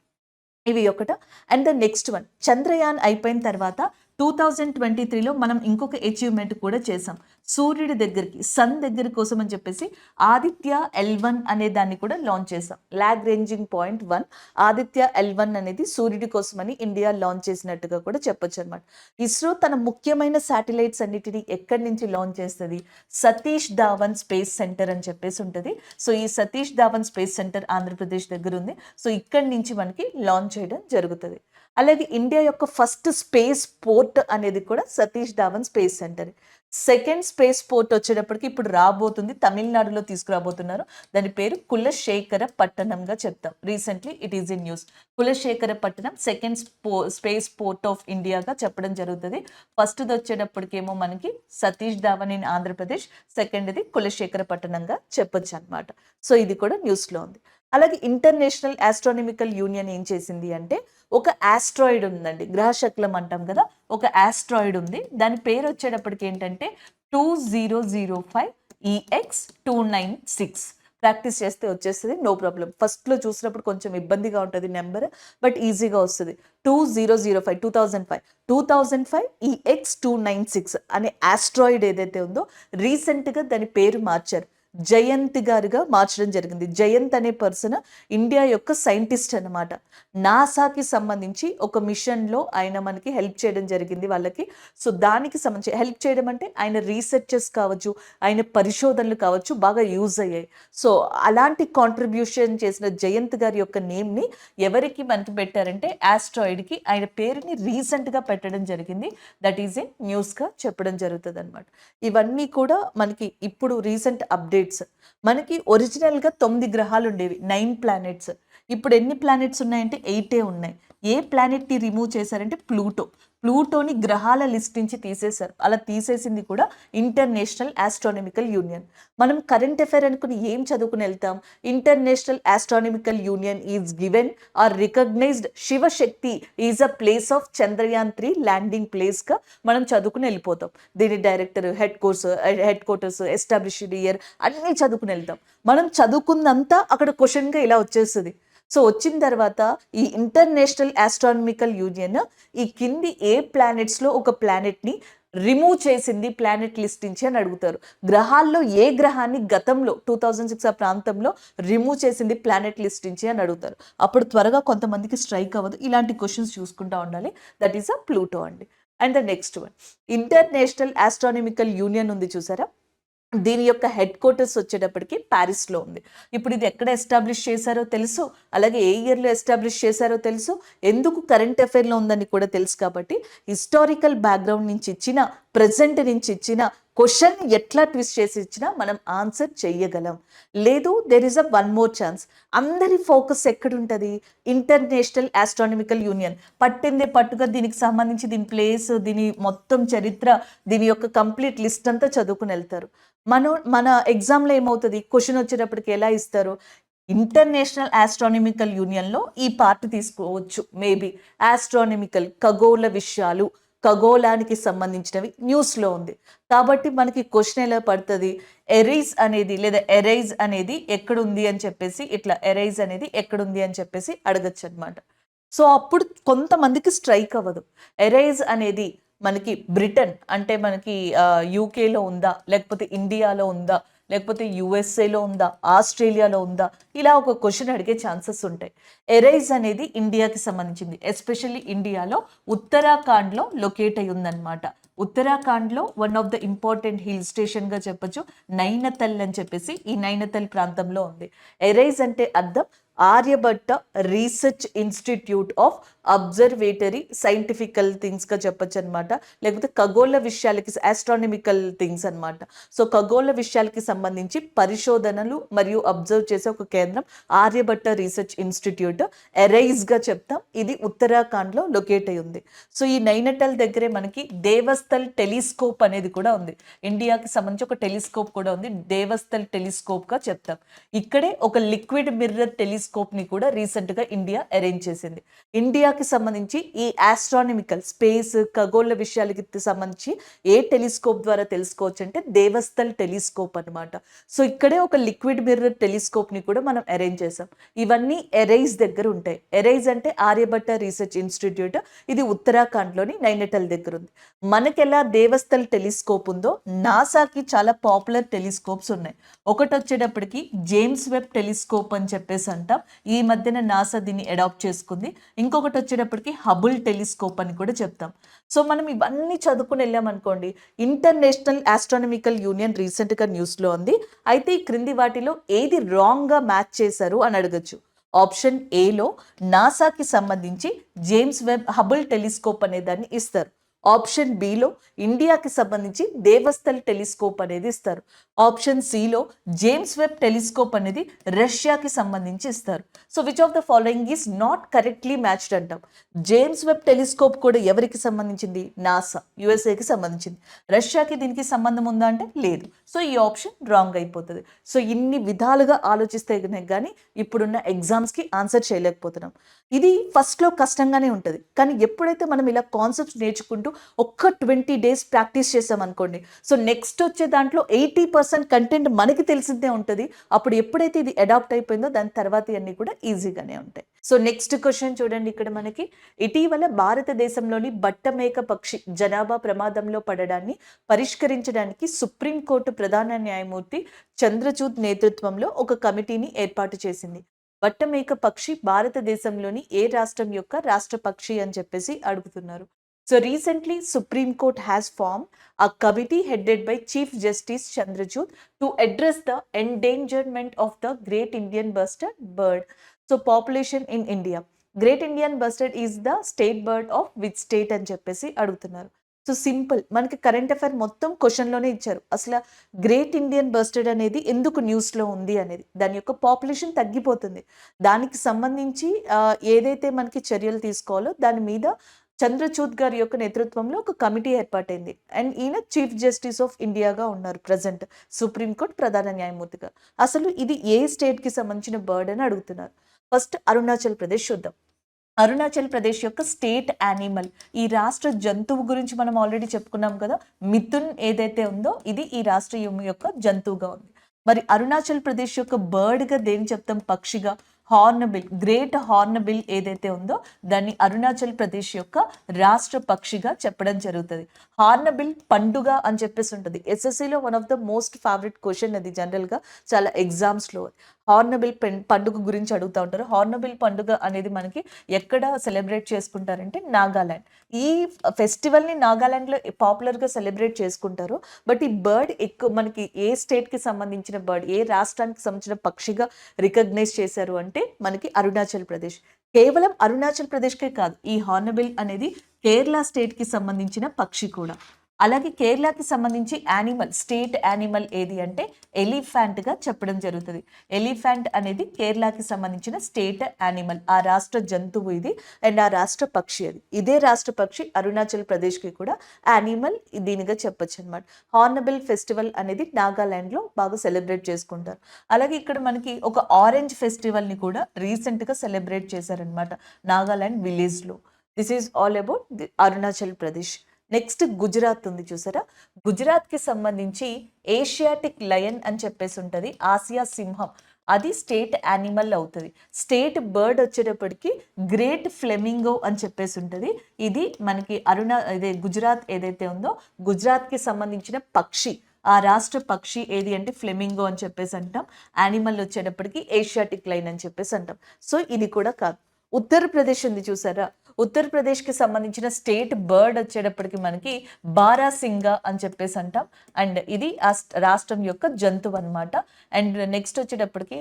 ఇవి ఒకట. And the next one, Chandrayaan అయిపోయిన తర్వాత 2023లో మనం ఇంకొక అచీవ్మెంట్ కూడా చేసాం. సూర్యుడి దగ్గరికి, సన్ దగ్గర కోసం అని చెప్పేసి ఆదిత్య L1 అనే దాన్ని కూడా లాంచ్ చేసాం. లాగ్రేంజింగ్ పాయింట్ 1 ఆదిత్య L1 అనేది సూర్యుడి కోసమని ఇండియా లాంచ్ చేసినట్టుగా కూడా చెప్పొచ్చు అనమాట. ఇస్రో తన ముఖ్యమైన శాటిలైట్స్ అన్నిటిని ఎక్కడి నుంచి లాంచ్ చేస్తుంది? సతీష్ ధావన్ స్పేస్ సెంటర్ అని చెప్పేసి ఉంటుంది. సో ఈ సతీష్ ధావన్ స్పేస్ సెంటర్ ఆంధ్రప్రదేశ్ దగ్గర ఉంది. సో ఇక్కడి నుంచి మనకి లాంచ్ చేయడం జరుగుతుంది. అలాగే ఇండియా యొక్క ఫస్ట్ స్పేస్ పోర్ట్ అనేది కూడా Satish Dhawan space centre. Second space port వచ్చేటప్పటికి ఇప్పుడు రాబోతుంది, తమిళనాడులో తీసుకురాబోతున్నారు. దాని పేరు కులశేఖర పట్టణంగా చెప్తాం. Recently it is in news. Kulasekhara పట్టణం సెకండ్ స్పేస్ పోర్ట్ ఆఫ్ ఇండియాగా చెప్పడం జరుగుతుంది. ఫస్ట్ది వచ్చేటప్పటికేమో మనకి సతీష్ ధావన్ ఇన్ ఆంధ్రప్రదేశ్, సెకండ్ది కులశేఖర పట్టణంగా చెప్పొచ్చు అనమాట. సో ఇది కూడా న్యూస్లో ఉంది. అలాగే ఇంటర్నేషనల్ ఆస్ట్రానమికల్ యూనియన్ ఏం చేసింది అంటే, ఒక ఆస్ట్రాయిడ్ ఉందండి, గ్రహశకలం అంటాం కదా, ఒక ఆస్ట్రాయిడ్ ఉంది. దాని పేరు వచ్చేటప్పటికి ఏంటంటే 2005 EX296. ప్రాక్టీస్ చేస్తే వచ్చేస్తుంది, నో ప్రాబ్లం. ఫస్ట్లో చూసినప్పుడు కొంచెం ఇబ్బందిగా ఉంటుంది నెంబర్, బట్ ఈజీగా వస్తుంది. 2005 EX296 అనే ఆస్ట్రాయిడ్ ఏదైతే ఉందో రీసెంట్గా దాని పేరు మార్చారు. జయంత్ గారుగా మార్చడం జరిగింది. జయంత్ అనే పర్సన్ ఇండియా యొక్క సైంటిస్ట్ అనమాట. నాసాకి సంబంధించి ఒక మిషన్లో ఆయన మనకి హెల్ప్ చేయడం జరిగింది వాళ్ళకి. సో దానికి సంబంధించి హెల్ప్ చేయడం అంటే ఆయన రీసెర్చెస్ కావచ్చు, ఆయన పరిశోధనలు కావచ్చు, బాగా యూజ్ అయ్యాయి. సో అలాంటి కాంట్రిబ్యూషన్ చేసిన జయంత్ గారి యొక్క నేమ్ని ఎవరికి మనకి పెట్టారంటే ఆస్ట్రాయిడ్కి ఆయన పేరుని రీసెంట్గా పెట్టడం జరిగింది. దట్ ఈజ్ ఏ న్యూస్గా చెప్పడం జరుగుతుంది అనమాట. ఇవన్నీ కూడా మనకి ఇప్పుడు రీసెంట్ అప్డేట్స్. మనకి ఒరిజినల్గా 9 గ్రహాలు ఉండేవి, 9 ప్లానెట్స్. ఇప్పుడు ఎన్ని ప్లానెట్స్ ఉన్నాయంటే 8 ఉన్నాయి. ఏ ప్లానెట్ని రిమూవ్ చేశారంటే ప్లూటోని గ్రహాల లిస్ట్ నుంచి తీసేశారు. అలా తీసేసింది కూడా ఇంటర్నేషనల్ ఆస్ట్రానమికల్ యూనియన్. మనం కరెంట్ అఫైర్ అనుకుని ఏం చదువుకుని వెళ్తాం? International astronomical union is given or recognised Shivshakti is a place of Chandrayaan 3 landing ప్లేస్గా మనం చదువుకుని వెళ్ళిపోతాం. దీని director, headquarters, established year అన్నీ చదువుకుని వెళ్తాం. మనం చదువుకుందంతా అక్కడ క్వశ్చన్గా ఇలా వచ్చేస్తుంది. సో వచ్చిన తర్వాత ఈ ఇంటర్నేషనల్ ఆస్ట్రానమికల్ యూనియన్ ఈ కింది ఏ ప్లానెట్స్లో ఒక ప్లానెట్ని రిమూవ్ చేసింది ప్లానెట్ లిస్ట్ నుంచి అని అడుగుతారు. గ్రహాల్లో ఏ గ్రహాన్ని గతంలో 2006 ఆ ప్రాంతంలో రిమూవ్ చేసింది ప్లానెట్ లిస్ట్ నుంచి అని అడుగుతారు. అప్పుడు త్వరగా కొంతమందికి స్ట్రైక్ అవ్వదు. ఇలాంటి క్వశ్చన్స్ చూసుకుంటూ ఉండాలి. దట్ ఈస్ అ ప్లూటో అండి. And the next one, international astronomical union ఉంది చూసారా, దీని యొక్క హెడ్ క్వార్టర్స్ వచ్చేటప్పటికి ప్యారిస్లో ఉంది. ఇప్పుడు ఇది ఎక్కడ ఎస్టాబ్లిష్ చేశారో తెలుసు, అలాగే ఏ ఇయర్లో ఎస్టాబ్లిష్ చేశారో తెలుసు, ఎందుకు కరెంట్ అఫైర్లో ఉందని కూడా తెలుసు. కాబట్టి హిస్టారికల్ బ్యాక్గ్రౌండ్ నుంచి ఇచ్చిన, ప్రజెంట్ నుంచి ఇచ్చిన క్వశ్చన్ ఎట్లా ట్విస్ట్ చేసి ఇచ్చినా మనం ఆన్సర్ చెయ్యగలం. లేదు, there is a one more chance. అందరి ఫోకస్ ఎక్కడుంటుంది? ఇంటర్నేషనల్ ఆస్ట్రానమికల్ యూనియన్ పట్టిందే పట్టుగా దీనికి సంబంధించి దీని ప్లేస్, దీని మొత్తం చరిత్ర, దీని యొక్క కంప్లీట్ లిస్ట్ అంతా చదువుకుని వెళ్తారు. మన ఎగ్జామ్లో ఏమవుతుంది, క్వశ్చన్ వచ్చేటప్పటికి ఎలా ఇస్తారు? ఇంటర్నేషనల్ ఆస్ట్రానమికల్ యూనియన్లో ఈ పార్ట్ తీసుకోవచ్చు, మేబీ ఆస్ట్రానమికల్ ఖగోళ విషయాలు, ఖగోళానికి సంబంధించినవి న్యూస్లో ఉంది. కాబట్టి మనకి క్వశ్చన్ ఎలా పడుతుంది, ఎరైజ్ అనేది లేదా ఎరైజ్ అనేది ఎక్కడుంది అని చెప్పేసి, ఇట్లా ఎరైజ్ అనేది ఎక్కడుంది అని చెప్పేసి అడగచ్చు అనమాట. సో అప్పుడు కొంతమందికి స్ట్రైక్ అవ్వదు. ఎరైజ్ అనేది మనకి బ్రిటన్ అంటే మనకి యూకేలో ఉందా, లేకపోతే ఇండియాలో ఉందా, లేకపోతే యుఎస్ఏలో ఉందా, ఆస్ట్రేలియాలో ఉందా, ఇలా ఒక క్వశ్చన్ అడిగే ఛాన్సెస్ ఉంటాయి. ఎరైజ్ అనేది ఇండియాకి సంబంధించింది. ఎస్పెషల్లీ ఇండియాలో ఉత్తరాఖండ్లో లొకేట్ అయి ఉందన్నమాట. ఉత్తరాఖండ్లో one of the important hill స్టేషన్గా చెప్పొచ్చు నైనతల్ అని చెప్పేసి, ఈ నైనతల్ ప్రాంతంలో ఉంది. ఎరైజ్ అంటే అర్థం Aryabhatta research institute of observatory scientifical థింగ్స్గా చెప్పొచ్చు అనమాట. లేకపోతే ఖగోళ విషయాలకి, ఆస్ట్రానమికల్ థింగ్స్ అనమాట. సో ఖగోళ విషయాలకి సంబంధించి పరిశోధనలు మరియు అబ్జర్వ్ చేసే ఒక కేంద్రం ఆర్యభట్ట రీసెర్చ్ ఇన్స్టిట్యూట్, ఎరైజ్గా చెప్తాం. ఇది ఉత్తరాఖండ్లో లొకేట్ అయి ఉంది. సో ఈ నైనటల్ దగ్గరే మనకి దేవస్థల్ టెలిస్కోప్ అనేది కూడా ఉంది. ఇండియాకి సంబంధించి ఒక టెలిస్కోప్ కూడా ఉంది, దేవస్థల్ టెలిస్కోప్గా చెప్తాం. ఇక్కడే ఒక లిక్విడ్ మిర్రర్ టెలిస్కోప్ని కూడా రీసెంట్గా ఇండియా అరేంజ్ చేసింది. ఇండియాకి సంబంధించి ఈ ఆస్ట్రానమికల్ స్పేస్ ఖగోళ విషయాలకి సంబంధించి ఏ టెలిస్కోప్ ద్వారా తెలుసుకోవచ్చు అంటే దేవస్థల్ టెలిస్కోప్ అనమాట. సో ఇక్కడే ఒక లిక్విడ్ మిర్రర్ టెలిస్కోప్ని కూడా మనం అరేంజ్ చేసాం. ఇవన్నీ ఎరైజ్ దగ్గర ఉంటాయి. ఎరైజ్ అంటే ఆర్యభట్ట రీసెర్చ్ ఇన్స్టిట్యూట్, ఇది ఉత్తరాఖండ్లోని నైనటల్ దగ్గర ఉంది. మనకెలా దేవస్థల్ టెలిస్కోప్ ఉందో నాసాకి చాలా పాపులర్ టెలిస్కోప్స్ ఉన్నాయి. ఒకటి వచ్చేటప్పటికి జేమ్స్ వెబ్ టెలిస్కోప్ అని చెప్పేసి అంటాం, ఈ మధ్యన నాసా దీన్ని అడాప్ట్ చేసుకుంది. ఇంకొకటి వచ్చేటప్పటికి హబుల్ టెలిస్కోప్ అని కూడా చెప్తాం. సో మనం ఇవన్నీ చదువుకుని వెళ్ళామనుకోండి, ఇంటర్నేషనల్ ఆస్ట్రానమికల్ యూనియన్ రీసెంట్గా న్యూస్లో ఉంది. అయితే ఈ క్రింది వాటిలో ఏది రాంగ్గా మ్యాచ్ చేశారు అని అడగచ్చు. ఆప్షన్ ఏలో నాసాకి సంబంధించి జేమ్స్ వెబ్ హబుల్ టెలిస్కోప్ అనే దాన్ని ఇస్తారు. ఆప్షన్ బిలో ఇండియాకి సంబంధించి దేవస్థల్ టెలిస్కోప్ అనేది ఇస్తారు. ఆప్షన్ సిలో జేమ్స్ వెబ్ టెలిస్కోప్ అనేది రష్యాకి సంబంధించి ఇస్తారు. So which of the following is not correctly matched అంటాం. జేమ్స్ వెబ్ టెలిస్కోప్ కూడా ఎవరికి సంబంధించింది? నాసా, యుఎస్ఏకి సంబంధించింది. రష్యాకి దీనికి సంబంధం ఉందా అంటే లేదు. సో ఈ ఆప్షన్ రాంగ్ అయిపోతుంది. సో ఇన్ని విధాలుగా ఆలోచిస్తే కానీ ఇప్పుడున్న ఎగ్జామ్స్కి ఆన్సర్ చేయలేకపోతున్నాం. ఇది ఫస్ట్లో కష్టంగానే ఉంటుంది, కానీ ఎప్పుడైతే మనం ఇలా కాన్సెప్ట్స్ నేర్చుకుంటూ ఒక్క 20 days ప్రాక్టీస్ చేసామనుకోండి, సో నెక్స్ట్ వచ్చే దాంట్లో 80% కంటెంట్ మనకి తెలిసిందే ఉంటుంది. అప్పుడు ఎప్పుడైతే ఇది అడాప్ట్ అయిపోయిందో దాని తర్వాత అన్నీ కూడా ఈజీగానే ఉంటాయి. సో నెక్స్ట్ క్వశ్చన్ చూడండి, ఇక్కడ మనకి ఇటీవల భారతదేశంలోని బట్టమేక పక్షి జనాభా ప్రమాదంలో పడడాన్ని పరిష్కరించడానికి సుప్రీంకోర్టు ప్రధాన న్యాయమూర్తి చంద్రచూడ్ నేతృత్వంలో ఒక కమిటీని ఏర్పాటు చేసింది. బట్టమేక పక్షి భారతదేశంలోని ఏ రాష్ట్రం యొక్క రాష్ట్ర పక్షి అని చెప్పేసి అడుగుతున్నారు. So recently, Supreme Court has formed a committee headed by Chief Justice Chandrachud to address the endangerment of the Great Indian Bustard bird. So population in India. Great Indian Bustard is the state bird of which state అని చెప్పేసి అడుగుతున్నారు. So simple, మనకి current affair మొత్తం క్వశ్చన్లోనే ఇచ్చారు. అసలు great Indian bustard అనేది ఎందుకు న్యూస్లో ఉంది అనేది, దాని యొక్క పాపులేషన్ తగ్గిపోతుంది, దానికి సంబంధించి ఏదైతే మనకి చర్యలు తీసుకోవాలో దాని మీద చంద్రచూడ్ గారి యొక్క నేతృత్వంలో ఒక కమిటీ ఏర్పాటైంది. అండ్ ఈయన చీఫ్ జస్టిస్ ఆఫ్ ఇండియాగా ఉన్నారు ప్రజెంట్, సుప్రీంకోర్టు ప్రధాన న్యాయమూర్తిగా. అసలు ఇది ఏ స్టేట్కి సంబంధించిన బర్డ్ అని అడుగుతున్నారు. ఫస్ట్ అరుణాచల్ ప్రదేశ్ చూద్దాం. అరుణాచల్ ప్రదేశ్ యొక్క స్టేట్ యానిమల్, ఈ రాష్ట్ర జంతువు గురించి మనం ఆల్రెడీ చెప్పుకున్నాం కదా, మిథున్ ఏదైతే ఉందో ఇది ఈ రాష్ట్ర యొక్క జంతువుగా ఉంది. మరి అరుణాచల్ ప్రదేశ్ యొక్క బర్డ్గా దేని చెప్తాం? పక్షిగా హార్న్బిల్, గ్రేట్ హార్న్బిల్ ఏదైతే ఉందో దాన్ని అరుణాచల్ ప్రదేశ్ యొక్క రాష్ట్ర పక్షిగా చెప్పడం జరుగుతుంది. హార్న్బిల్ పండుగ అని చెప్పేసి ఉంటుంది. ఎస్ఎస్సిలో one of the most favourite question అది జనరల్గా చాలా ఎగ్జామ్స్లో. హార్న్బిల్ పండుగ గురించి అడుగుతూ ఉంటారు. హార్న్బిల్ పండుగ అనేది మనకి ఎక్కడ సెలబ్రేట్ చేసుకుంటారంటే నాగాలాండ్. ఈ ఫెస్టివల్ని నాగాలాండ్లో పాపులర్గా సెలబ్రేట్ చేసుకుంటారు. బట్ ఈ బర్డ్ ఎక్కువ మనకి ఏ స్టేట్కి సంబంధించిన బర్డ్, ఏ రాష్ట్రానికి సంబంధించిన పక్షిగా రికగ్నైజ్ చేశారు అంటే మనకి అరుణాచల్ ప్రదేశ్. కేవలం అరుణాచల్ ప్రదేశ్కే కాదు, ఈ హార్న్బిల్ అనేది కేరళ స్టేట్కి సంబంధించిన పక్షి కూడా. అలాగే కేరళకి సంబంధించి యానిమల్, స్టేట్ యానిమల్ ఏది అంటే ఎలిఫెంట్గా చెప్పడం జరుగుతుంది. ఎలిఫెంట్ అనేది కేరళకి సంబంధించిన స్టేట్ యానిమల్, ఆ రాష్ట్ర జంతువు ఇది అండ్ ఆ రాష్ట్ర పక్షి అది. ఇదే రాష్ట్ర పక్షి అరుణాచల్ ప్రదేశ్కి కూడా యానిమల్ దీనిగా చెప్పొచ్చు అనమాట. హార్న్బిల్ ఫెస్టివల్ అనేది నాగాలాండ్లో బాగా సెలబ్రేట్ చేసుకుంటారు. అలాగే ఇక్కడ మనకి ఒక ఆరెంజ్ ఫెస్టివల్ని కూడా రీసెంట్గా సెలబ్రేట్ చేశారనమాట నాగాలాండ్ విలేజ్లో. This is all about the Arunachal Pradesh. Next Gujarat ఉంది చూసారా. గుజరాత్కి సంబంధించి ఏషియాటిక్ లయన్ అని చెప్పేసి ఉంటుంది, ఆసియా సింహం, అది స్టేట్ యానిమల్ అవుతుంది. స్టేట్ బర్డ్ వచ్చేటప్పటికి గ్రేట్ ఫ్లెమింగో అని చెప్పేసి ఉంటుంది. ఇది మనకి ఇదే గుజరాత్ ఏదైతే ఉందో గుజరాత్కి సంబంధించిన పక్షి, ఆ రాష్ట్ర పక్షి ఏది అంటే ఫ్లెమింగో అని చెప్పేసి అంటాం. యానిమల్ వచ్చేటప్పటికి ఏషియాటిక్ లైన్ అని చెప్పేసి అంటాం. సో ఇది కూడా కాదు. ఉత్తరప్రదేశ్ ఉంది చూసారా. ఉత్తరప్రదేశ్కి సంబంధించిన స్టేట్ బర్డ్ వచ్చేటప్పటికి మనకి బారాసింగా అని చెప్పేసి అంటాం. అండ్ ఇది ఆ రాష్ట్రం యొక్క జంతువు అనమాట. అండ్ నెక్స్ట్ వచ్చేటప్పటికి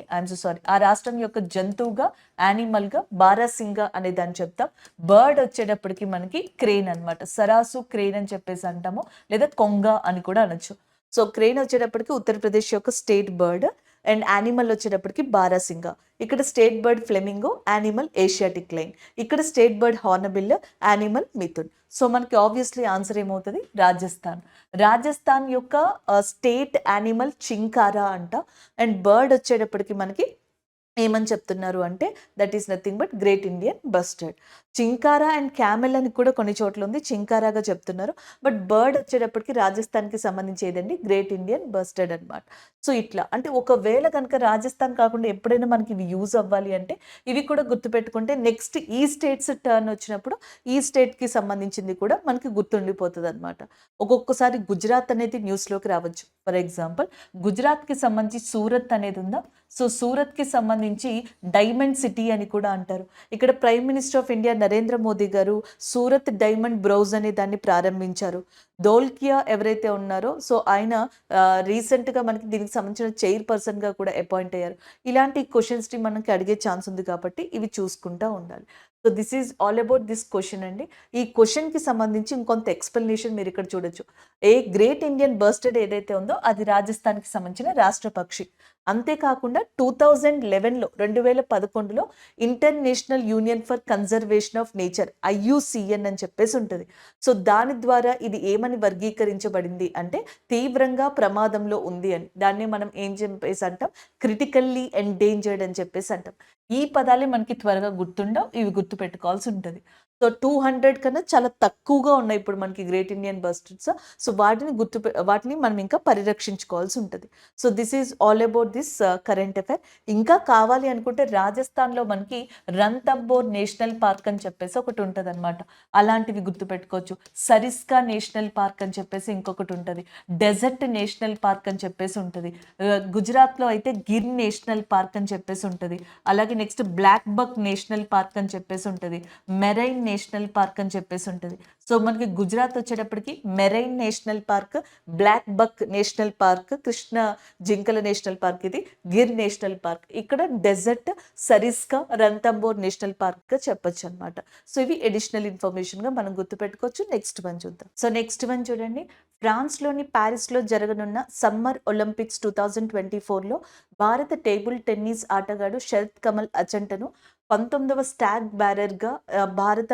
ఆ రాష్ట్రం యొక్క జంతువుగా, యానిమల్గా బారాసింగా అనే దాన్ని చెప్తాం. బర్డ్ వచ్చేటప్పటికి మనకి క్రేన్ అనమాట, సరాసు క్రేన్ అని చెప్పేసి అంటాము, లేదా కొంగ అని కూడా అనొచ్చు. సో క్రేన్ వచ్చేటప్పటికి ఉత్తరప్రదేశ్ యొక్క స్టేట్ బర్డ్ అండ్ యానిమల్ వచ్చేటప్పటికి బారాసింగా. ఇక్కడ state bird flamingo, animal Asiatic lion. ఇక్కడ state bird hornbill, animal mithun. So మనకి ఆబ్వియస్లీ ఆన్సర్ ఏమవుతుంది, రాజస్థాన్. రాజస్థాన్ యొక్క స్టేట్ యానిమల్ చింకారా అంట. అండ్ బర్డ్ వచ్చేటప్పటికి మనకి ఏమని చెప్తున్నారు అంటే that is nothing but great Indian bustard. Chinkara and camel అని కూడా కొన్ని చోట్ల ఉంది, చింకారాగా చెప్తున్నారు. బట్ బర్డ్ వచ్చేటప్పటికి రాజస్థాన్కి సంబంధించి ఏదండి, గ్రేట్ ఇండియన్ బస్టర్డ్ అనమాట. సో ఇట్లా అంటే ఒకవేళ కనుక రాజస్థాన్ కాకుండా ఎప్పుడైనా మనకి ఇవి యూజ్ అవ్వాలి అంటే ఇవి కూడా గుర్తుపెట్టుకుంటే నెక్స్ట్ ఈ స్టేట్స్ టర్న్ వచ్చినప్పుడు ఈ స్టేట్కి సంబంధించింది కూడా మనకి గుర్తుండిపోతుంది అనమాట. ఒక్కొక్కసారి గుజరాత్ అనేది న్యూస్లోకి రావచ్చు. ఫర్ ఎగ్జాంపుల్ గుజరాత్కి సంబంధించి సూరత్ అనేది ఉందా. సో సూరత్కి సంబంధించి డైమండ్ సిటీ అని కూడా అంటారు. ఇక్కడ prime minister of India Narendra Modi గారు సూరత్ డైమండ్ బ్రౌజ్ అనే దాన్ని ప్రారంభించారు. ధోల్కియా ఎవరైతే ఉన్నారో సో ఆయన రీసెంట్గా మనకి దీనికి సంబంధించిన చైర్పర్సన్గా కూడా అపాయింట్ అయ్యారు. ఇలాంటి క్వశ్చన్స్ని మనకి అడిగే ఛాన్స్ ఉంది కాబట్టి ఇవి చూసుకుంటూ ఉండాలి. So this is all about this question అండి. ఈ క్వశ్చన్కి సంబంధించి ఇంకొంత ఎక్స్ప్లెనేషన్ మీరు ఇక్కడ చూడొచ్చు. గ్రేట్ ఇండియన్ బస్టర్డ్ ఏదైతే ఉందో అది రాజస్థాన్కి సంబంధించిన రాష్ట్ర పక్షి. అంతేకాకుండా 2011లో international union for conservation of nature, IUCN అని చెప్పేసి ఉంటుంది. సో దాని ద్వారా ఇది ఏమని వర్గీకరించబడింది అంటే తీవ్రంగా ప్రమాదంలో ఉంది అని. దాన్ని మనం ఏం చెప్పేసి అంటాం, క్రిటికల్లీ ఎండేంజర్డ్ అని చెప్పేసి అంటాం. ఈ పదాలే మనకి త్వరగా గుర్తుండవు, ఇవి గుర్తు పెట్టుకోవాల్సి ఉంటుంది. సో 200 కన్నా చాలా తక్కువగా ఉన్నాయి ఇప్పుడు మనకి గ్రేట్ ఇండియన్ బస్టర్డ్స్. సో వాటిని మనం ఇంకా పరిరక్షించుకోవాల్సి ఉంటుంది. So this is all about this current affair. ఇంకా కావాలి అనుకుంటే రాజస్థాన్లో మనకి రణథంబోర్ నేషనల్ పార్క్ అని చెప్పేసి ఒకటి ఉంటుంది అనమాట. అలాంటివి గుర్తుపెట్టుకోవచ్చు. సరిస్కా నేషనల్ పార్క్ అని చెప్పేసి ఇంకొకటి ఉంటుంది. డెజర్ట్ నేషనల్ పార్క్ అని చెప్పేసి ఉంటుంది. గుజరాత్లో అయితే గిర్ నేషనల్ పార్క్ అని చెప్పేసి ఉంటుంది. అలాగే నెక్స్ట్ బ్లాక్ బక్ నేషనల్ పార్క్ అని చెప్పేసి ఉంటుంది. మెరైన్ నేషనల్ పార్క్ అని చెప్పేసి ఉంటుంది. సో మనకి గుజరాత్ వచ్చేటప్పటికి మెరైన్ నేషనల్ పార్క్, బ్లాక్ బక్ నేషనల్ పార్క్, కృష్ణ జింకల నేషనల్ పార్క్, ఇది గిర్ నేషనల్ పార్క్. ఇక్కడ desert, Sariska, Ranthambore national park చెప్పొచ్చు అనమాట. సో ఇవి అడిషనల్ ఇన్ఫర్మేషన్గా మనం గుర్తుపెట్టుకోవచ్చు. నెక్స్ట్ వన్ చూద్దాం. సో నెక్స్ట్ వన్ చూడండి. ఫ్రాన్స్లోని ప్యారిస్లో జరగనున్న సమ్మర్ ఒలింపిక్స్ 2024లో భారత టేబుల్ టెన్నిస్ ఆటగాడు శరత్ కమల్ అచంటను 19వ స్టాగ్ బ్యారర్గా భారత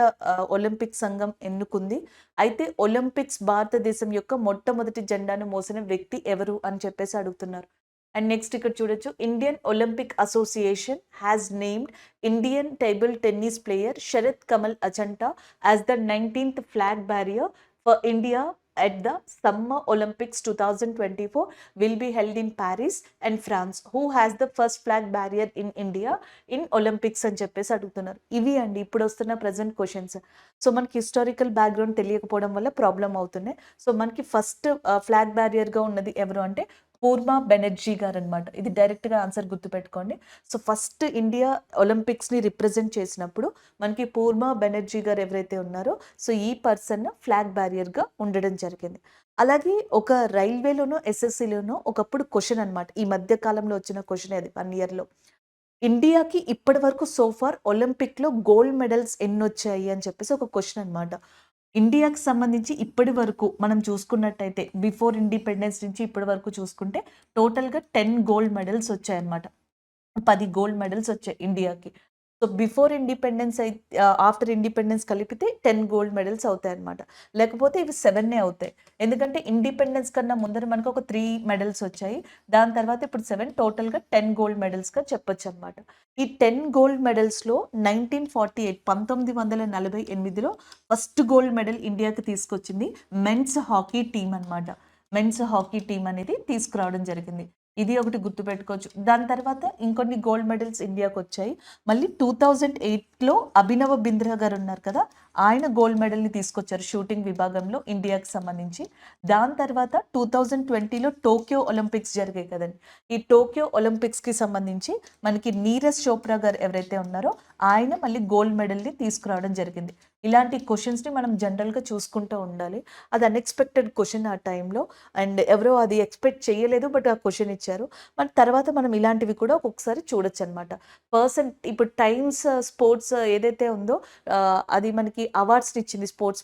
ఒలింపిక్ సంఘం ఎన్నుకుంది. అయితే ఒలింపిక్స్ భారతదేశం యొక్క మొట్టమొదటి జెండాను మోసిన వ్యక్తి ఎవరు అని చెప్పేసి అడుగుతున్నారు. అండ్ నెక్స్ట్ ఇక్కడ చూడొచ్చు. Indian Olympic association has named Indian table tennis player Sharath Kamal Achanta as the 19th flag bearer for India at the Summer Olympics 2024 will be held in Paris and France. Who has the first flag barrier in India in Olympics అని చెప్పేసి అడుగుతున్నారు. ఇవి అండి ఇప్పుడు వస్తున్న present questions. So మనకి historical background తెలియకపోవడం వల్ల ప్రాబ్లం అవుతున్నాయి. సో మనకి ఫస్ట్ ఫ్లాగ్ బ్యారియర్గా ఉన్నది ఎవరు అంటే పూర్మ బెనర్జీ గారు అనమాట. ఇది డైరెక్ట్గా ఆన్సర్ గుర్తుపెట్టుకోండి. సో ఫస్ట్ ఇండియా ఒలింపిక్స్ని రిప్రజెంట్ చేసినప్పుడు మనకి పూర్మ బెనర్జీ గారు ఎవరైతే ఉన్నారో సో ఈ పర్సన్ ఫ్లాగ్ బ్యారియర్గా ఉండడం జరిగింది. అలాగే ఒక రైల్వేలోనో ఎస్ఎస్సిలోనో ఒకప్పుడు క్వశ్చన్ అనమాట. ఈ మధ్య కాలంలో వచ్చిన క్వశ్చన్ అది 1 ఇయర్లో. ఇండియాకి ఇప్పటి వరకు సోఫార్ ఒలింపిక్లో గోల్డ్ మెడల్స్ ఎన్నొచ్చాయి అని చెప్పేసి ఒక క్వశ్చన్ అనమాట. ఇండియాకి సంబంధించి ఇప్పటి వరకు మనం చూసుకున్నట్టయితే బిఫోర్ ఇండిపెండెన్స్ నుంచి ఇప్పటి వరకు చూసుకుంటే టోటల్గా 10 గోల్డ్ మెడల్స్ వచ్చాయన్నమాట. 10 గోల్డ్ మెడల్స్ వచ్చాయి ఇండియాకి. So before independence after independence కలిపితే 10 గోల్డ్ మెడల్స్ అవుతాయి అనమాట. లేకపోతే ఇవి 7 అవుతాయి. ఎందుకంటే ఇండిపెండెన్స్ కన్నా ముందర మనకు ఒక 3 మెడల్స్ వచ్చాయి. దాని తర్వాత ఇప్పుడు 7 టోటల్గా 10 గోల్డ్ మెడల్స్గా చెప్పొచ్చు అనమాట. ఈ 10 గోల్డ్ మెడల్స్లో 1948లో ఫస్ట్ గోల్డ్ మెడల్ ఇండియాకి తీసుకొచ్చింది మెన్స్ హాకీ టీం అనమాట. మెన్స్ హాకీ టీం అనేది తీసుకురావడం జరిగింది. ఇది ఒకటి గుర్తుపెట్టుకోవచ్చు. దాని తర్వాత ఇంకొన్ని గోల్డ్ మెడల్స్ ఇండియాకి వచ్చాయి. మళ్ళీ 2008లో అభినవ్ బింద్రా గారు ఉన్నారు కదా, ఆయన గోల్డ్ మెడల్ని తీసుకొచ్చారు షూటింగ్ విభాగంలో ఇండియాకి సంబంధించి. దాని తర్వాత 2020లో టోక్యో ఒలింపిక్స్ జరిగాయి కదండి. ఈ టోక్యో ఒలింపిక్స్కి సంబంధించి మనకి నీరజ్ చోప్రా గారు ఎవరైతే ఉన్నారో ఆయన మళ్ళీ గోల్డ్ మెడల్ని తీసుకురావడం జరిగింది. ఇలాంటి క్వశ్చన్స్ని మనం జనరల్గా చూసుకుంటూ ఉండాలి. అది అన్ఎక్స్పెక్టెడ్ క్వశ్చన్ ఆ టైంలో, అండ్ ఎవరో అది ఎక్స్పెక్ట్ చేయలేదు, బట్ ఆ క్వశ్చన్ ఇచ్చారు. మన తర్వాత మనం ఇలాంటివి కూడా ఒక్కొక్కసారి చూడొచ్చు అనమాట. ఇప్పుడు టైమ్స్ స్పోర్ట్స్ ఏదైతే ఉందో అది మనకి అవార్డ్స్ని ఇచ్చింది sports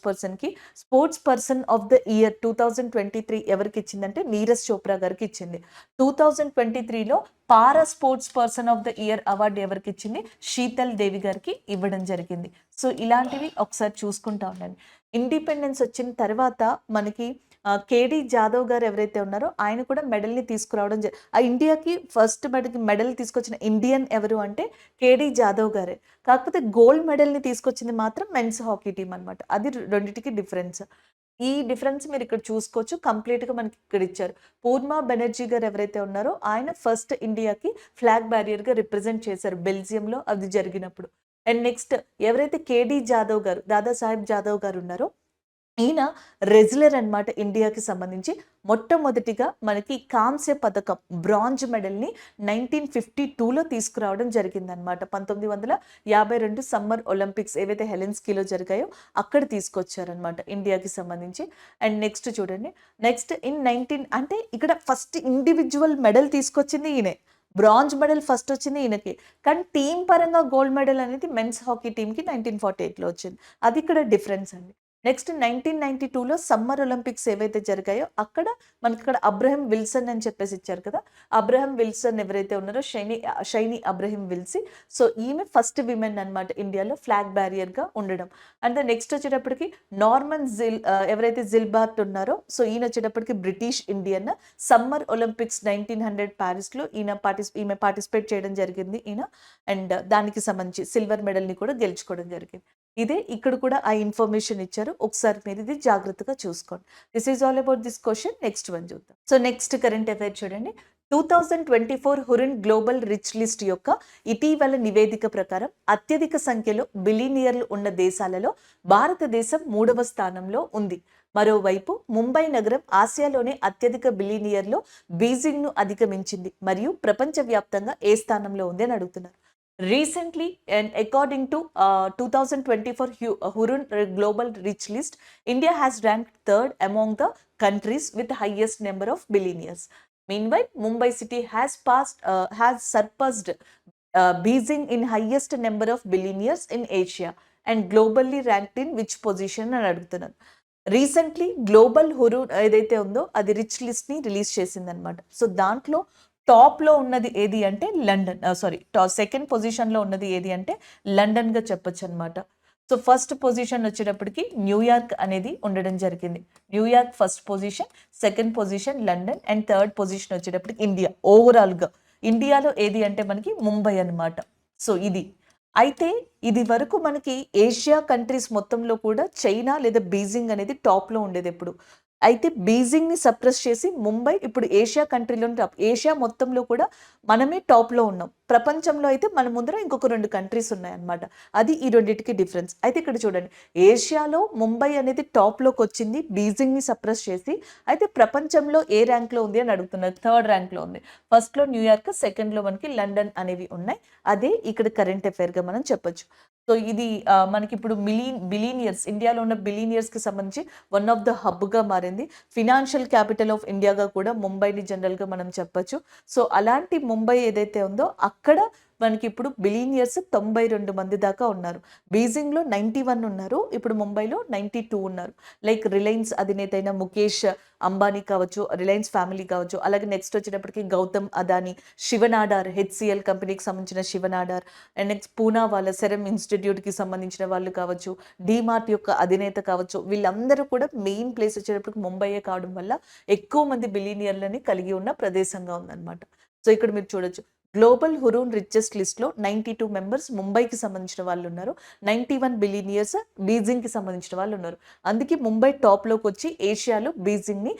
person of the year 2023 ఎవరికి ఇచ్చిందంటే నీరజ్ చోప్రా గారికి ఇచ్చింది. 2023లో para sports person of the year award ఎవరికి ఇచ్చింది? శీతల్ దేవి గారికి ఇవ్వడం జరిగింది. సో ఇలాంటివి ఒకసారి చూసుకుంటా ఉండండి. ఇండిపెండెన్స్ వచ్చిన తర్వాత మనకి కేడి జాదవ్ గారు ఎవరైతే ఉన్నారో ఆయన కూడా మెడల్ని తీసుకురావడం ఆ ఇండియాకి ఫస్ట్ మెడల్ తీసుకొచ్చిన ఇండియన్ ఎవరు అంటే కేడి జాదవ్ గారే. కాకపోతే గోల్డ్ మెడల్ని తీసుకొచ్చింది మాత్రం మెన్స్ హాకీ టీం అనమాట. అది రెండింటికి డిఫరెన్స్. ఈ డిఫరెన్స్ మీరు ఇక్కడ చూసుకోవచ్చు. కంప్లీట్గా మనకి ఇక్కడ ఇచ్చారు. పూర్మ బెనర్జీ గారు ఎవరైతే ఉన్నారో ఆయన ఫస్ట్ ఇండియాకి ఫ్లాగ్ బ్యారియర్గా రిప్రజెంట్ చేశారు బెల్జియంలో అది జరిగినప్పుడు. అండ్ నెక్స్ట్ ఎవరైతే కేడి జాదవ్ గారు, దాదాసాహెబ్ జాదవ్ గారు ఉన్నారో ఈయన రెజ్లర్ అనమాట. ఇండియాకి సంబంధించి మొట్టమొదటిగా మనకి కాంస్య పథకం బ్రాంజ్ మెడల్ని 1952లో తీసుకురావడం జరిగిందనమాట. 1952 సమ్మర్ ఒలింపిక్స్ ఏవైతే హెలెన్స్కీలో జరిగాయో అక్కడ తీసుకొచ్చారనమాట ఇండియాకి సంబంధించి. అండ్ నెక్స్ట్ చూడండి, నెక్స్ట్ అంటే ఇక్కడ ఫస్ట్ ఇండివిజువల్ మెడల్ తీసుకొచ్చింది ఈయనే. బ్రాంజ్ మెడల్ ఫస్ట్ వచ్చింది ఈయనకి, కానీ టీం పరంగా గోల్డ్ మెడల్ అనేది మెన్స్ హాకీ టీంకి 1948లో వచ్చింది. అది ఇక్కడ డిఫరెన్స్ అండి. నెక్స్ట్ 1992లో సమ్మర్ ఒలింపిక్స్ ఏవైతే జరిగాయో అక్కడ మనకి ఇక్కడ అబ్రహం విల్సన్ అని చెప్పేసి ఇచ్చారు కదా. అబ్రహం విల్సన్ ఎవరైతే ఉన్నారో షైనీ అబ్రహం విల్సీ. సో ఈమె ఫస్ట్ విమెన్ అనమాట ఇండియాలో ఫ్లాగ్ బ్యారియర్గా ఉండడం. అండ్ నెక్స్ట్ వచ్చేటప్పటికి నార్మన్ ఎవరైతే జిల్బార్ట్ ఉన్నారో సో ఈయన వచ్చేటప్పటికి బ్రిటిష్ ఇండియన్. సమ్మర్ ఒలింపిక్స్ 1900 ప్యారిస్లో ఈమె పార్టిసిపేట్ చేయడం జరిగింది ఈయన. అండ్ దానికి సంబంధించి సిల్వర్ మెడల్ని కూడా గెలుచుకోవడం జరిగింది. ఇదే ఇక్కడ కూడా ఆ ఇన్ఫర్మేషన్ ఇచ్చారు. ఒకసారి మీరు ఇది జాగ్రత్తగా చూసుకోండి. This is all about this question. Next one చూద్దాం. సో నెక్స్ట్ కరెంట్ అఫైర్ చూడండి. 2024 హురిన్ గ్లోబల్ రిచ్ లిస్ట్ యొక్క ఇటీవల నివేదిక ప్రకారం అత్యధిక సంఖ్యలో బిలియనియర్లు ఉన్న దేశాలలో భారతదేశం 3వ స్థానంలో ఉంది. మరోవైపు ముంబై నగరం ఆసియాలోనే అత్యధిక బిలియనియర్లో బీజింగ్ను అధిగమించింది మరియు ప్రపంచవ్యాప్తంగా ఏ స్థానంలో ఉంది అని అడుగుతున్నారు. Recently, and according to 2024 Hurun Global Rich List, India has ranked 3rd among the countries with the highest number of billionaires. Meanwhile, Mumbai city has surpassed Beijing in highest number of billionaires in Asia and globally ranked in which position అని అడుగుతున్నారు. Recently global Hurun ఏదైతే ఉందో అది rich లిస్ట్ని release చేసిందనమాట. So దాంట్లో టాప్లో ఉన్నది ఏది అంటే సెకండ్ పొజిషన్లో ఉన్నది ఏది అంటే లండన్గా చెప్పొచ్చు అనమాట. సో ఫస్ట్ పొజిషన్ వచ్చేటప్పటికి న్యూయార్క్ అనేది ఉండడం జరిగింది. New York first position, second position London, and third position వచ్చేటప్పటికి ఇండియా. ఓవరాల్గా ఇండియాలో ఏది అంటే మనకి ముంబై అనమాట. సో ఇది అయితే ఇది వరకు మనకి ఏషియా కంట్రీస్ మొత్తంలో కూడా చైనా లేదా బీజింగ్ అనేది టాప్లో ఉండేది ఎప్పుడు. అయితే బీజింగ్‌ని సప్రెస్ చేసి ముంబై ఇప్పుడు ఏషియా కంట్రీలోని టాప్. ఏషియా మొత్తంలో కూడా మనమే టాప్‌లో ఉన్నాం. ప్రపంచంలో అయితే మన ముందర ఇంకొక 2 కంట్రీస్ ఉన్నాయన్నమాట. అది ఈ రెండిటికి డిఫరెన్స్. అయితే ఇక్కడ చూడండి, ఏషియాలో ముంబై అనేది టాప్‌లోకొచ్చింది బీజింగ్‌ని సప్రెస్ చేసి. అయితే ప్రపంచంలో ఏ ర్యాంక్‌లో ఉంది అని అడుగుతున్నారు. థర్డ్ ర్యాంక్‌లో ఉంది. ఫస్ట్‌లో న్యూయార్క్, సెకండ్‌లో మనకి లండన్ అనేవి ఉన్నాయి. అదే ఇక్కడ కరెంట్ అఫైర్‌గా మనం చెప్పొచ్చు. సో ఇది మనకిప్పుడు బిలీనియర్స్, ఇండియాలో ఉన్న బిలీనియర్స్‌కి సంబంధించి వన్ ఆఫ్ ద హబ్‌గా మారింది. ఫినాన్షియల్ క్యాపిటల్ ఆఫ్ ఇండియాగా కూడా ముంబైని జనరల్‌గా మనం చెప్పొచ్చు. సో అలాంటి ముంబై ఏదైతే ఉందో అక్కడ మనకిప్పుడు బిలీనియర్స్ 92 మంది దాకా ఉన్నారు. బీజింగ్‌లో 91 ఉన్నారు. ఇప్పుడు ముంబైలో 92 ఉన్నారు. లైక్ రిలయన్స్ అధినేత అయిన ముఖేష్ అంబానీ కావచ్చు, రిలయన్స్ ఫ్యామిలీ కావచ్చు, అలాగే నెక్స్ట్ వచ్చేటప్పటికి గౌతమ్ అదానీ, శివ నాడార్, హెచ్‌సీఎల్ కంపెనీకి సంబంధించిన శివ నాడార్, అండ్ నెక్స్ట్ పూనా వాళ్ళ సెరమ్ ఇన్‌స్టిట్యూట్‌కి సంబంధించిన వాళ్ళు కావచ్చు, డీమార్ట్ యొక్క అధినేత కావచ్చు, వీళ్ళందరూ కూడా మెయిన్ ప్లేస్ వచ్చేటప్పటికి ముంబైయే కావడం వల్ల ఎక్కువ మంది బిలియనియర్లని కలిగి ఉన్న ప్రదేశంగా ఉందన్నమాట. సో ఇక్కడ మీరు చూడొచ్చు, గ్లోబల్ హురూన్ రిచెస్ట్ లిస్ట్‌లో 92 మెంబర్స్ ముంబైకి సంబంధించిన వాళ్ళు ఉన్నారు. 91 బిలియనియర్స్ బీజింగ్‌కి సంబంధించిన వాళ్ళు ఉన్నారు. అందుకే ముంబై టాప్‌లోకి వచ్చి ఏషియాలో బీజింగ్‌ని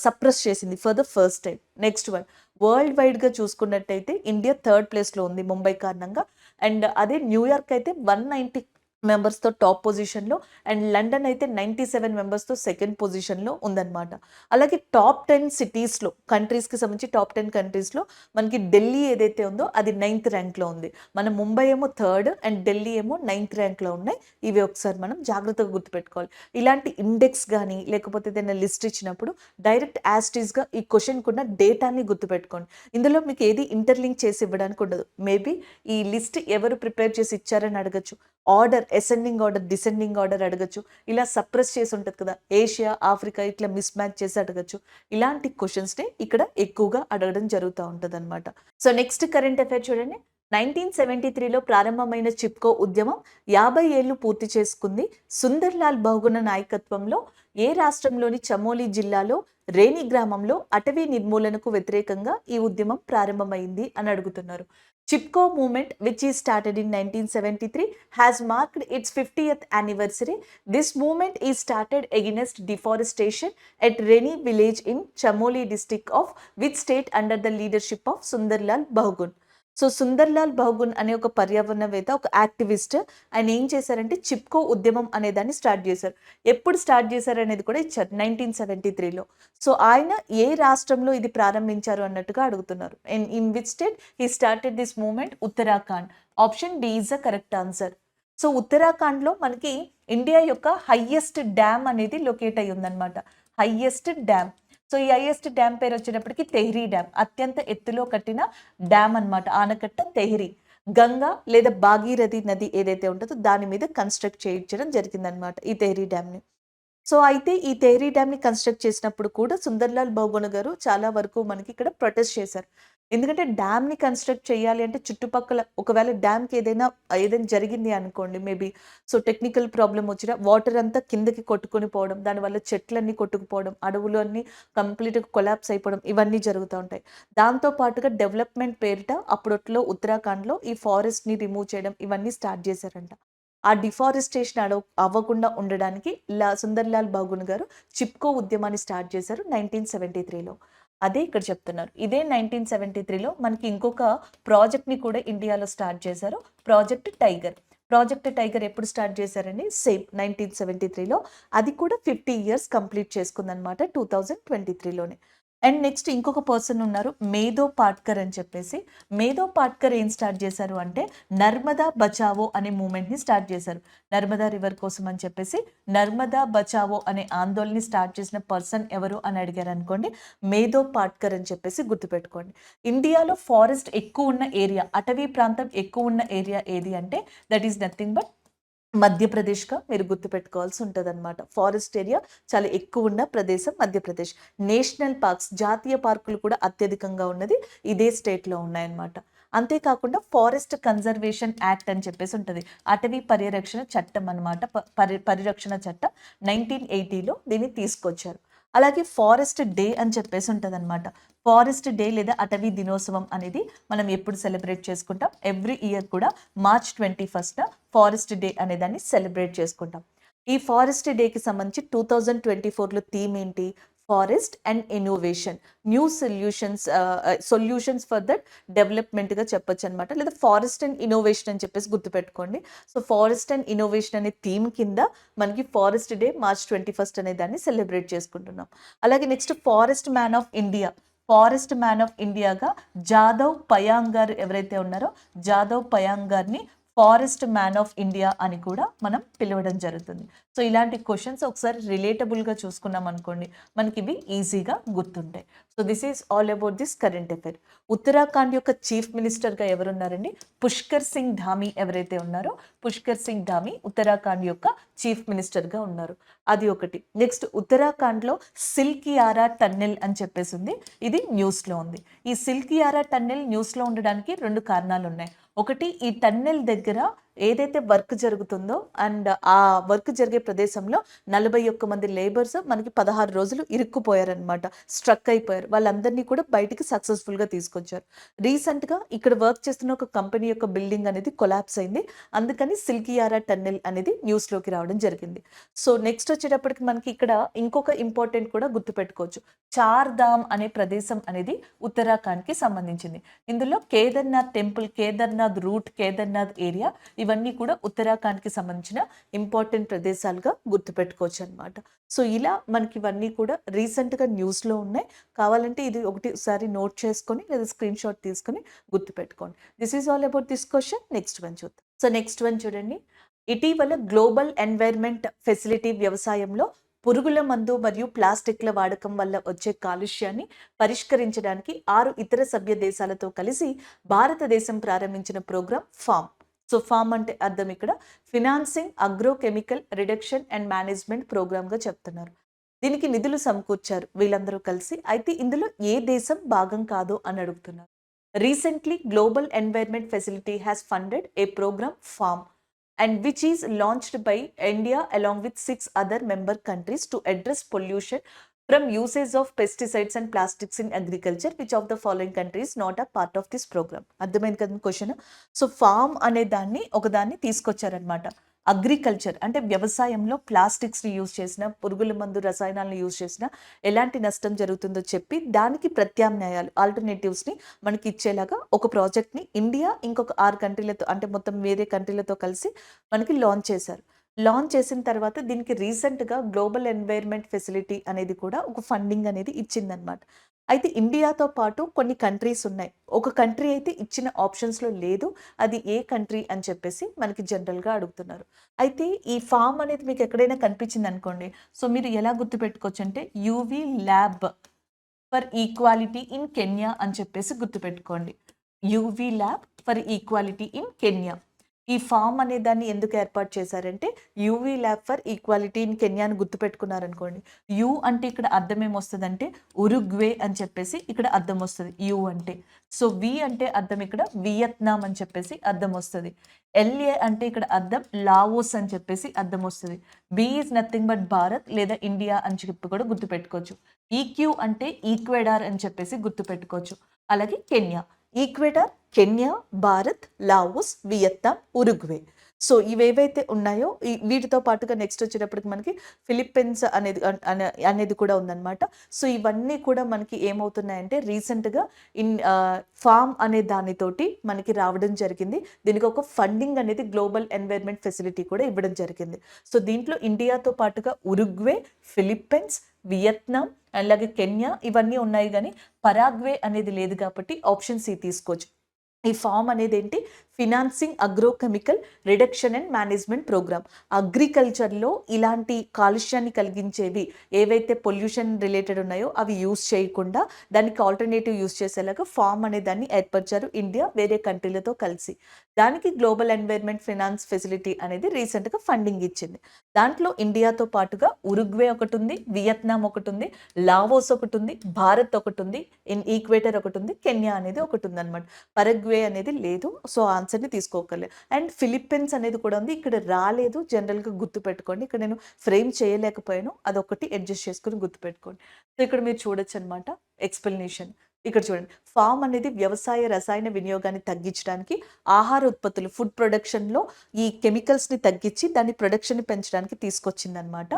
సప్రెస్ చేసింది for the first time. Next one, world వైడ్‌గా చూసుకున్నట్టయితే ఇండియా థర్డ్ ప్లేస్‌లో ఉంది ముంబై కారణంగా. అండ్ అదే న్యూయార్క్ అయితే 190 మెంబర్స్‌తో టాప్ పొజిషన్‌లో, అండ్ లండన్ అయితే 97 మెంబర్స్‌తో సెకండ్ పొజిషన్‌లో ఉందన్నమాట. అలాగే టాప్ 10 సిటీస్‌లో, కంట్రీస్‌కి సంబంధించి టాప్ 10 కంట్రీస్‌లో మనకి ఢిల్లీ ఏదైతే ఉందో అది 9థ్ ర్యాంక్‌లో ఉంది. మన ముంబై ఏమో థర్డ్ అండ్ ఢిల్లీ ఏమో 9థ్ ర్యాంక్‌లో ఉన్నాయి. ఇవి ఒకసారి మనం జాగ్రత్తగా గుర్తుపెట్టుకోవాలి. ఇలాంటి ఇండెక్స్ గానీ లేకపోతే ఏదైనా లిస్ట్ ఇచ్చినప్పుడు డైరెక్ట్ యాజ్ ఇట్ ఈస్‌గా ఈ క్వెషన్‌కున్న డేటాని గుర్తుపెట్టుకోండి. ఇందులో మీకు ఏది ఇంటర్లింక్ చేసి ఇవ్వడానికి ఉండదు. మేబీ ఈ లిస్ట్ ఎవరు ప్రిపేర్ చేసి ఇచ్చారని అడగొచ్చు. Order, ascending order, descending order అడగొచ్చు. ఇలా సప్రెస్ చేసి ఉంటుంది కదా, ఏషియా, ఆఫ్రికా ఇట్లా మిస్ మ్యాచ్ చేసి అడగొచ్చు. ఇలాంటి క్వశ్చన్స్‌ని ఇక్కడ ఎక్కువగా అడగడం జరుగుతూ ఉంటదన్నమాట. సో నెక్స్ట్ కరెంట్ అఫైర్ చూడండి. 1973లో ప్రారంభమైన చిప్కో ఉద్యమం 50 ఏళ్లు పూర్తి చేసుకుంది. సుందర్లాల్ బహుగుణ నాయకత్వంలో ఏ రాష్ట్రంలోని చమోలి జిల్లాలో రేని గ్రామంలో అటవీ నిర్మూలనకు వ్యతిరేకంగా ఈ ఉద్యమం ప్రారంభమైంది అని అడుగుతున్నారు. Chipko movement, which is started in 1973, has marked its 50th anniversary. This movement is started against deforestation at Reni village in Chamoli district of which state under the leadership of Sundarlal Bahugun. So Sundarlal Bahuguna అనే ఒక పర్యావరణవేత్త, ఒక activist, ఆయన ఏం చేశారంటే చిప్కో ఉద్యమం అనే దాన్ని start చేశారు. ఎప్పుడు స్టార్ట్ చేశారు అనేది కూడా ఇచ్చారు, 1973లో. సో ఆయన ఏ రాష్ట్రంలో ఇది ప్రారంభించారు అన్నట్టుగా అడుగుతున్నారు. In which state he started this movement? Uttarakhand. Option D is the correct answer. So ఉత్తరాఖండ్లో మనకి ఇండియా యొక్క హైయెస్ట్ డ్యామ్ అనేది లొకేట్ అయ్యి ఉందన్నమాట. Highest dam. సో ఈ హైయెస్ట్ డ్యామ్ పేరు వచ్చేటప్పటికి తెహ్రీ డ్యామ్. అత్యంత ఎత్తులో కట్టిన డ్యామ్ అన్నమాట, ఆనకట్ట తెహ్రీ. గంగా లేదా భాగీరథి నది ఏదైతే ఉంటుందో దాని మీద కన్స్ట్రక్ట్ చేయించడం జరిగిందనమాట ఈ తెహ్రీ డ్యామ్ని. సో అయితే ఈ తెహ్రీ డ్యామ్ని కన్స్ట్రక్ట్ చేసినప్పుడు కూడా సుందర్లాల్ బహుగుణ గారు చాలా వరకు మనకి ఇక్కడ ప్రొటెస్ట్ చేశారు. ఎందుకంటే డ్యామ్ని కన్స్ట్రక్ట్ చేయాలి అంటే చుట్టుపక్కల ఒకవేళ డ్యామ్కి ఏదైనా ఏదైనా జరిగింది అనుకోండి, మేబీ సో టెక్నికల్ ప్రాబ్లం వచ్చినా వాటర్ అంతా కిందకి కొట్టుకొని పోవడం, దానివల్ల చెట్లన్నీ కొట్టుకుపోవడం, అడవులు అన్నీ కంప్లీట్గా కొలాప్స్ అయిపోవడం, ఇవన్నీ జరుగుతూ ఉంటాయి. దాంతో పాటుగా డెవలప్మెంట్ పేరిట అప్పట్లో ఉత్తరాఖండ్లో ఈ ఫారెస్ట్ని రిమూవ్ చేయడం ఇవన్నీ స్టార్ట్ చేశారంట. ఆ డిఫారెస్టేషన్ అవ్వకుండా ఉండడానికి సుందర్లాల్ బహుగుణ గారు చిప్కో ఉద్యమాన్ని స్టార్ట్ చేశారు 1973లో. అదే ఇక్కడ చెప్తున్నారు. ఇదే 1973లో మనకి ఇంకొక ప్రాజెక్ట్‌ని కూడా ఇండియాలో స్టార్ట్ చేశారు. Project tiger. ప్రాజెక్ట్ టైగర్ ఎప్పుడు స్టార్ట్ చేశారండి? సేమ్ 1973లో. అది కూడా 50 ఇయర్స్ కంప్లీట్ చేసుకుందనమాట 2023లోనే. అండ్ నెక్స్ట్ ఇంకొక పర్సన్ ఉన్నారు, మేధో పాట్కర్ అని చెప్పేసి. మేధో పాట్కర్ ఏం స్టార్ట్ చేశారు అంటే నర్మదా బచావో అనే మూమెంట్ని స్టార్ట్ చేశారు. నర్మదా రివర్ కోసం అని చెప్పేసి నర్మదా బచావో అనే ఆందోళనని స్టార్ట్ చేసిన పర్సన్ ఎవరు అని అడిగారు అనుకోండి, మేధో పాట్కర్ అని చెప్పేసి గుర్తుపెట్టుకోండి. ఇండియాలో ఫారెస్ట్ ఎక్కువ ఉన్న ఏరియా, అటవీ ప్రాంతం ఎక్కువ ఉన్న ఏరియా ఏది అంటే దట్ ఈస్ నథింగ్ బట్ మధ్యప్రదేశ్గా మీరు గుర్తుపెట్టుకోవాల్సి ఉంటుంది అనమాట. ఫారెస్ట్ ఏరియా చాలా ఎక్కువ ఉన్న ప్రదేశం మధ్యప్రదేశ్. నేషనల్ పార్క్స్, జాతీయ పార్కులు కూడా అత్యధికంగా ఉన్నది ఇదే స్టేట్లో ఉన్నాయన్నమాట. అంతేకాకుండా ఫారెస్ట్ కన్జర్వేషన్ యాక్ట్ అని చెప్పేసి ఉంటుంది, అటవీ పరిరక్షణ చట్టం అనమాట. పరిరక్షణ చట్టం 1980లో దీన్ని తీసుకొచ్చారు. అలాగే ఫారెస్ట్ డే అని చెప్పేసి ఉంటుంది అనమాట. ఫారెస్ట్ డే లేదా అటవీ దినోత్సవం అనేది మనం ఎప్పుడు సెలబ్రేట్ చేసుకుంటాం? ఎవ్రీ ఇయర్ కూడా మార్చ్ 21న ఫారెస్ట్ డే అనే దాన్ని సెలబ్రేట్ చేసుకుంటాం. ఈ ఫారెస్ట్ డేకి సంబంధించి 2024లో థీమ్ ఏంటి? Forest and innovation. New solutions for that డెవలప్‌మెంట్‌గా చెప్పొచ్చనమాట. లేదా ఫారెస్ట్ అండ్ ఇన్నోవేషన్ అని చెప్పేసి గుర్తుపెట్టుకోండి. సో, ఫారెస్ట్ అండ్ ఇన్నోవేషన్ అనే థీమ్ కింద మనకి ఫారెస్ట్ డే మార్చ్ 21 అనే దాన్ని సెలబ్రేట్ చేసుకుంటున్నాం. అలాగే next forest man of India. Forest man of ఇండియాగా జాదవ్ పయాంగ్ గారు ఎవరైతే ఉన్నారో, జాదవ్ పయాంగ్ గారిని ఫారెస్ట్ మ్యాన్ ఆఫ్ ఇండియా అని కూడా మనం పిలవడం జరుగుతుంది. సో, ఇలాంటి క్వెషన్స్ ఒకసారి రిలేటబుల్‌గా చూసుకున్నాం అనుకోండి, మనకి ఇవి ఈజీగా గుర్తుంటాయి. So, this is all about this current affair. Uttarakhand యొక్క చీఫ్ మినిస్టర్‌గా ఎవరున్నారండి? పుష్కర్ సింగ్ ధామీ ఎవరైతే ఉన్నారో, పుష్కర్ సింగ్ ధామీ ఉత్తరాఖండ్ యొక్క చీఫ్ మినిస్టర్‌గా ఉన్నారు. అది ఒకటి. నెక్స్ట్ ఉత్తరాఖండ్‌లో సిల్కియారా టన్నెల్ అని చెప్పేసి ఉంది. ఇది న్యూస్‌లో ఉంది. ఈ సిల్కియారా టన్నెల్ న్యూస్‌లో ఉండడానికి 2 కారణాలున్నాయి. ఒకటి, ఈ టన్నెల్ దగ్గర ఏదైతే వర్క్ జరుగుతుందో అండ్ ఆ వర్క్ జరిగే ప్రదేశంలో 41 మంది లేబర్స్ మనకి 16 రోజులు ఇరుక్కుపోయారనమాట. స్ట్రక్ అయిపోయారు. వాళ్ళందరినీ కూడా బయటికి సక్సెస్‌ఫుల్‌గా తీసుకొచ్చారు. రీసెంట్‌గా ఇక్కడ వర్క్ చేస్తున్న ఒక కంపెనీ యొక్క బిల్డింగ్ అనేది కొలాప్స్ అయింది. అందుకని సిల్కియారా టన్నెల్ అనేది న్యూస్‌లోకి రావడం జరిగింది. సో, నెక్స్ట్ వచ్చేటప్పటికి మనకి ఇక్కడ ఇంకొక ఇంపార్టెంట్ కూడా గుర్తుపెట్టుకోవచ్చు. చార్ ధామ్ అనే ప్రదేశం అనేది ఉత్తరాఖండ్‌కి సంబంధించింది. ఇందులో Kedarnath temple, Kedarnath route, Kedarnath area ఇవన్నీ కూడా ఉత్తరాఖండ్‌కి సంబంధించిన ఇంపార్టెంట్ ప్రదేశాలుగా గుర్తుపెట్టుకోవచ్చు అనమాట. సో, ఇలా మనకి ఇవన్నీ కూడా రీసెంట్‌గా న్యూస్‌లో ఉన్నాయి. కావాలంటే ఇది ఒకటిసారి నోట్ చేసుకొని లేదా స్క్రీన్ షాట్ తీసుకొని గుర్తుపెట్టుకోండి. This is all about this question. Next one చూద్దాం. సో, నెక్స్ట్ వన్ చూడండి. ఇటీవల గ్లోబల్ ఎన్వైర్న్మెంట్ ఫెసిలిటీ వ్యవసాయంలో పురుగుల మందు మరియు ప్లాస్టిక్ల వాడకం వల్ల వచ్చే కాలుష్యాన్ని పరిష్కరించడానికి 6 ఇతర సభ్య దేశాలతో కలిసి భారతదేశం ప్రారంభించిన ప్రోగ్రాం ఫామ్. సో, ఫామ్ అంటే అర్థం ఇక్కడ financing agrochemical reduction and management ప్రోగ్రామ్‌గా చెప్తున్నారు. దీనికి నిధులు సమకూర్చారు వీళ్ళందరూ కలిసి. అయితే ఇందులో ఏ దేశం భాగం కాదో అని అడుగుతున్నారు. Recently global environment facility has funded a programme FARM and which is launched by India along with 6 other member countries to address pollution from usage of pesticides and plastics in agriculture. Which of the following countries not a part of this program? అర్థమైంది కదా question. So, form అనే దాన్ని ఒకదాన్ని తీసుకొచ్చారనమాట. Agriculture అంటే వ్యవసాయంలో ప్లాస్టిక్స్ని use చేసిన, పురుగుల మందు రసాయనాలను యూజ్ చేసిన ఎలాంటి నష్టం జరుగుతుందో చెప్పి దానికి ప్రత్యామ్నాయాలు ఆల్టర్నేటివ్స్ని మనకి ఇచ్చేలాగా ఒక ప్రాజెక్ట్ని ఇండియా ఇంకొక 6 కంట్రీలతో అంటే మొత్తం వేరే కంట్రీలతో కలిసి మనకి లాంచ్ చేశారు. లాంచ్ చేసిన తర్వాత దీనికి రీసెంట్‌గా గ్లోబల్ ఎన్వైర్న్మెంట్ ఫెసిలిటీ అనేది కూడా ఒక ఫండింగ్ అనేది ఇచ్చిందనమాట. అయితే ఇండియాతో పాటు కొన్ని కంట్రీస్ ఉన్నాయి. ఒక కంట్రీ అయితే ఇచ్చిన ఆప్షన్స్‌లో లేదు. అది ఏ కంట్రీ అని చెప్పేసి మనకి జనరల్‌గా అడుగుతున్నారు. అయితే ఈ ఫామ్ అనేది మీకు ఎక్కడైనా కనిపించిందనుకోండి. సో, మీరు ఎలా గుర్తుపెట్టుకోవచ్చంటే UV lab for equality in Kenya అని చెప్పేసి గుర్తుపెట్టుకోండి. UV lab for equality in Kenya. ఈ ఫామ్ అనే దాన్ని ఎందుకు ఏర్పాటు చేశారంటే UV lab for equality in Kenya అని గుర్తుపెట్టుకున్నారనుకోండి. యూ అంటే ఇక్కడ అర్థం ఏమొస్తుందంటే ఉరుగ్వే అని చెప్పేసి ఇక్కడ అర్థం వస్తుంది యూ అంటే. సో, వి అంటే అర్థం ఇక్కడ వియత్నాం అని చెప్పేసి అర్థం వస్తుంది. ఎల్ఏ అంటే ఇక్కడ అర్థం లావోస్ అని చెప్పేసి అర్థం వస్తుంది. B is nothing but Bharat లేదా ఇండియా అని చెప్పి కూడా గుర్తుపెట్టుకోవచ్చు. ఈక్యూ అంటే ఈక్వెడార్ అని చెప్పేసి గుర్తుపెట్టుకోవచ్చు. అలాగే Kenya. Ecuador, Kenya, Bharat, Laos, Vietnam, Uruguay. So, ఇవేవైతే ఉన్నాయో వీటితో పాటుగా నెక్స్ట్ వచ్చేటప్పటికి మనకి ఫిలిప్పీన్స్ అనేది కూడా ఉందన్నమాట. సో, ఇవన్నీ కూడా మనకి ఏమవుతున్నాయంటే రీసెంట్‌గా ఫామ్ అనే దానితోటి మనకి రావడం జరిగింది. దీనికి ఒక ఫండింగ్ అనేది గ్లోబల్ ఎన్వైర్న్మెంట్ ఫెసిలిటీ కూడా ఇవ్వడం జరిగింది. సో, దీంట్లో ఇండియాతో పాటుగా ఉరుగ్వే, ఫిలిప్పీన్స్, వియత్నాం అలాగే కెన్యా ఇవన్నీ ఉన్నాయి గానీ పరాగ్వే అనేది లేదు కాబట్టి ఆప్షన్ సి తీసుకోవచ్చు. ఈ ఫామ్ అనేది ఏంటి? Financing agrochemical reduction and management programme. అగ్రికల్చర్లో ఇలాంటి కాలుష్యాన్ని కలిగించేవి ఏవైతే పొల్యూషన్ రిలేటెడ్ ఉన్నాయో అవి యూజ్ చేయకుండా దానికి ఆల్టర్నేటివ్ యూజ్ చేసేలాగా ఫామ్ అనే దాన్ని ఏర్పరిచారు ఇండియా వేరే కంట్రీలతో కలిసి. దానికి గ్లోబల్ ఎన్వైర్న్మెంట్ ఫినాన్స్ ఫెసిలిటీ అనేది రీసెంట్‌గా ఫండింగ్ ఇచ్చింది. దాంట్లో ఇండియాతో పాటుగా ఉరుగ్వే ఒకటి ఉంది, వియత్నాం ఒకటి ఉంది, లావోస్ ఒకటి ఉంది, భారత్ ఒకటి ఉంది, ఈక్వేటర్ ఒకటి ఉంది, కెన్యా అనేది ఒకటి ఉందన్నమాట. పరగ్వే అనేది లేదు. సో, ఆన్సర్‌ని తీసుకోగలరు. అండ్ ఫిలిప్పీన్స్ అనేది కూడా ఉంది. ఇక్కడ రాలేదు. జనరల్‌గా గుర్తుపెట్టుకోండి. ఇక్కడ నేను ఫ్రేమ్ చేయలేకపోయాను. అదొకటి అడ్జస్ట్ చేసుకొని గుర్తుపెట్టుకోండి. సో, ఇక్కడ మీరు చూడొచ్చనమాట ఎక్స్‌ప్లనేషన్. ఇక్కడ చూడండి, ఫామ్ అనేది వ్యవసాయ రసాయన వినియోగాన్ని తగ్గించడానికి, ఆహార ఉత్పత్తులు ఫుడ్ ప్రొడక్షన్‌లో ఈ కెమికల్స్‌ని తగ్గించి దాని ప్రొడక్షన్‌ని పెంచడానికి తీసుకొచ్చిందనమాట.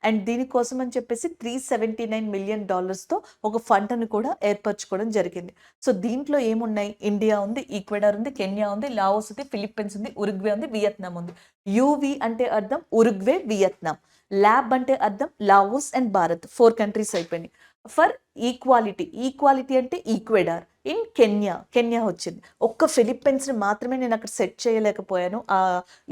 అండ్ దీనికోసం అని చెప్పేసి $379 మిలియన్ తో ఒక ఫండ్‌ని కూడా ఏర్పరచుకోవడం జరిగింది. సో దీంట్లో ఏమున్నాయి? ఇండియా ఉంది, ఈక్వెడార్ ఉంది, కెన్యా ఉంది, లావోస్ ఉంది, ఫిలిప్పీన్స్ ఉంది, ఉరుగ్వే ఉంది, వియత్నాం ఉంది. యూవీ అంటే అర్థం ఉరుగ్వే, వియత్నాం. ల్యాబ్ అంటే అర్థం లావోస్ అండ్ భారత్. 4 కంట్రీస్ అయిపోయినాయి. ఫర్ ఈక్వాలిటీ, ఈక్వాలిటీ అంటే ఈక్వెడార్. ఇన్ కెన్యా, కెన్యా వచ్చింది. ఒక్క ఫిలిప్పీన్స్‌ని మాత్రమే నేను అక్కడ సెట్ చేయలేకపోయాను ఆ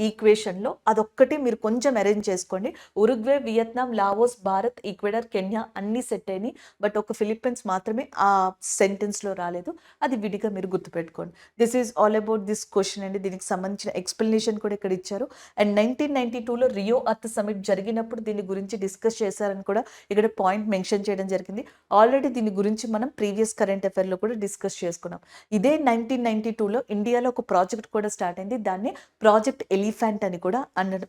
ఈక్వేషన్‌లో. అదొక్కటి మీరు కొంచెం అరేంజ్ చేసుకోండి. Uruguay, Vietnam, Laos, Bharat, Ecuador, Kenya అన్నీ సెట్ అయినాయి. బట్ ఒక ఫిలిప్పీన్స్ మాత్రమే ఆ సెంటెన్స్‌లో రాలేదు. అది విడిగా మీరు గుర్తుపెట్టుకోండి. This is all about this question అండి. దీనికి సంబంధించిన ఎక్స్‌ప్లనేషన్ కూడా ఇక్కడ ఇచ్చారు. అండ్ 1992లో రియో అర్త్ సమిట్ జరిగినప్పుడు దీని గురించి డిస్కస్ చేశారని కూడా ఇక్కడ పాయింట్ మెన్షన్ చేయడం జరిగింది. ఆల్రెడీ దీని గురించి మనం ప్రీవియస్ కరెంట్ అఫైర్‌లో కూడా డిస్కస్ చేసుకున్నాం. ఇదే 1992లో ఇండియాలో ఒక ప్రాజెక్ట్ కూడా స్టార్ట్ అయింది. దాన్ని ప్రాజెక్ట్ ఎలిఫెంట్ అని కూడా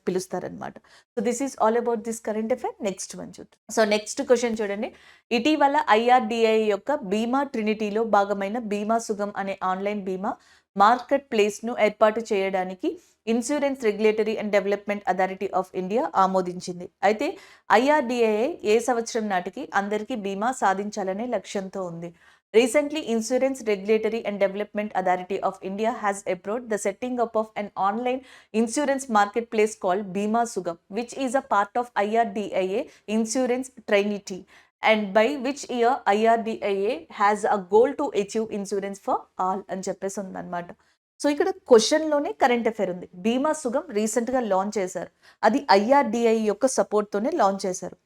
పిలుస్తారనమాట. So this is all about this current affair. Next one చూద్దాం. సో నెక్స్ట్ క్వశ్చన్ చూడండి. ఇటీవల ఐఆర్‌డిఐ యొక్క బీమా ట్రినిటీలో భాగమైన బీమా సుగమ్ అనే ఆన్లైన్ బీమా మార్కెట్ ప్లేస్‌ను ఏర్పాటు చేయడానికి insurance regulatory and development authority of India ఆమోదించింది. అయితే ఐఆర్‌డిఐ ఏ సంవత్సరం నాటికి అందరికీ బీమా సాధించాలనే లక్ష్యంతో ఉంది. Recently, Insurance Regulatory and Development Authority of India has approved the setting up of an online insurance marketplace called Bima Sugam, which is a part of IRDAI Insurance Trinity, and by which year IRDAI has a goal to achieve insurance for all అని చెప్పేసి ఉందన్నమాట. So ఇక్కడ క్వశ్చన్లోనే current affair ఉంది. బీమా సుగం రీసెంట్గా launch చేశారు. అది IRDI యొక్క సపోర్ట్తోనే లాంచ్ చేశారు.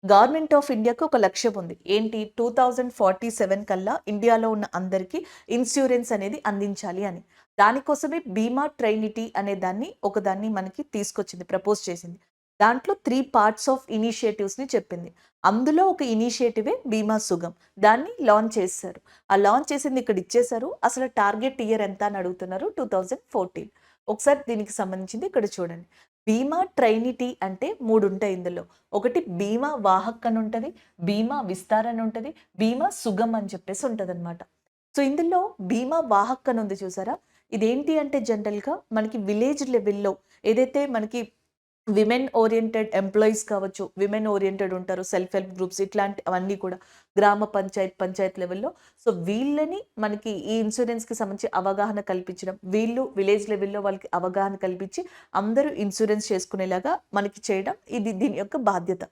గవర్నమెంట్ ఆఫ్ ఇండియాకి ఒక లక్ష్యం ఉంది. ఏంటి? 2047 కల్లా ఇండియాలో ఉన్న అందరికీ ఇన్సూరెన్స్ అనేది అందించాలి అని. దానికోసమే బీమా ట్రైనిటీ అనే ఒకదాన్ని మనకి తీసుకొచ్చింది, ప్రపోజ్ చేసింది. దాంట్లో 3 పార్ట్స్ ఆఫ్ ఇనిషియేటివ్స్ని చెప్పింది. అందులో ఒక ఇనిషియేటివే బీమా సుగం. దాన్ని లాంచ్ చేశారు. ఆ లాంచ్ చేసింది ఇక్కడ ఇచ్చేశారు. అసలు టార్గెట్ ఇయర్ ఎంత అని అడుగుతున్నారు? 2014. ఒకసారి దీనికి సంబంధించింది ఇక్కడ చూడండి. బీమా ట్రైనిటీ అంటే 3 ఉంటాయి ఇందులో. ఒకటి బీమా వాహక్ అని ఉంటుంది, బీమా విస్తార్ అని ఉంటుంది, బీమా సుగమ్ అని చెప్పేసి ఉంటుందన్నమాట. సో ఇందులో బీమా వాహక్ అని ఉంది చూసారా? ఇదేంటి అంటే జనరల్గా మనకి విలేజ్ లెవెల్లో ఏదైతే మనకి విమెన్ ఓరియంటెడ్ ఎంప్లాయీస్ కావచ్చు, విమెన్ ఓరియంటెడ్ ఉంటారు, సెల్ఫ్ హెల్ప్ గ్రూప్స్ ఇట్లాంటివన్నీ కూడా గ్రామ పంచాయత్ లెవెల్లో. సో వీళ్ళని మనకి ఈ ఇన్సూరెన్స్కి సంబంధించి అవగాహన కల్పించడం, వీళ్ళు విలేజ్ లెవెల్లో వాళ్ళకి అవగాహన కల్పించి అందరూ ఇన్సూరెన్స్ చేసుకునేలాగా మనకి చేయడం, ఇది దీని యొక్క బాధ్యత.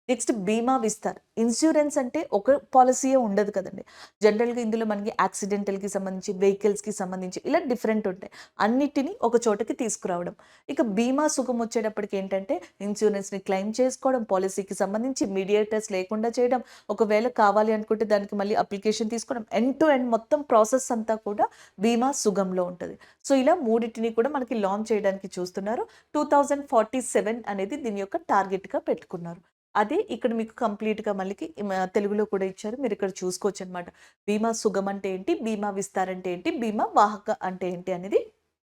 నెక్స్ట్ బీమా విస్తార్. ఇన్సూరెన్స్ అంటే ఒక పాలసీయే ఉండదు కదండి. జనరల్గా ఇందులో మనకి యాక్సిడెంటల్కి సంబంధించి, వెహికల్స్కి సంబంధించి ఇలా డిఫరెంట్ ఉంటాయి. అన్నిటినీ ఒక చోటకి తీసుకురావడం. ఇక బీమా సుఖం వచ్చేటప్పటికి ఏంటంటే ఇన్సూరెన్స్ని క్లెయిమ్ చేసుకోవడం, పాలసీకి సంబంధించి మీడియేటర్స్ లేకుండా చేయడం, ఒకవేళ కావాలి అనుకుంటే దానికి మళ్ళీ అప్లికేషన్ తీసుకోవడం, ఎండ్ టు ఎండ్ మొత్తం ప్రాసెస్ అంతా కూడా బీమా సుగంలో ఉంటుంది. సో ఇలా మూడింటిని కూడా మనకి లాంచ్ చేయడానికి చూస్తున్నారు. 2047 అనేది దీని యొక్క టార్గెట్గా పెట్టుకున్నారు. అదే ఇక్కడ మీకు కంప్లీట్‌గా మళ్ళీ తెలుగులో కూడా ఇచ్చారు. మీరు ఇక్కడ చూసుకోవచ్చు అనమాట. బీమా సుగమ్ అంటే ఏంటి? బీమా విస్తార్ అంటే ఏంటి? బీమా వాహక అంటే ఏంటి అనేది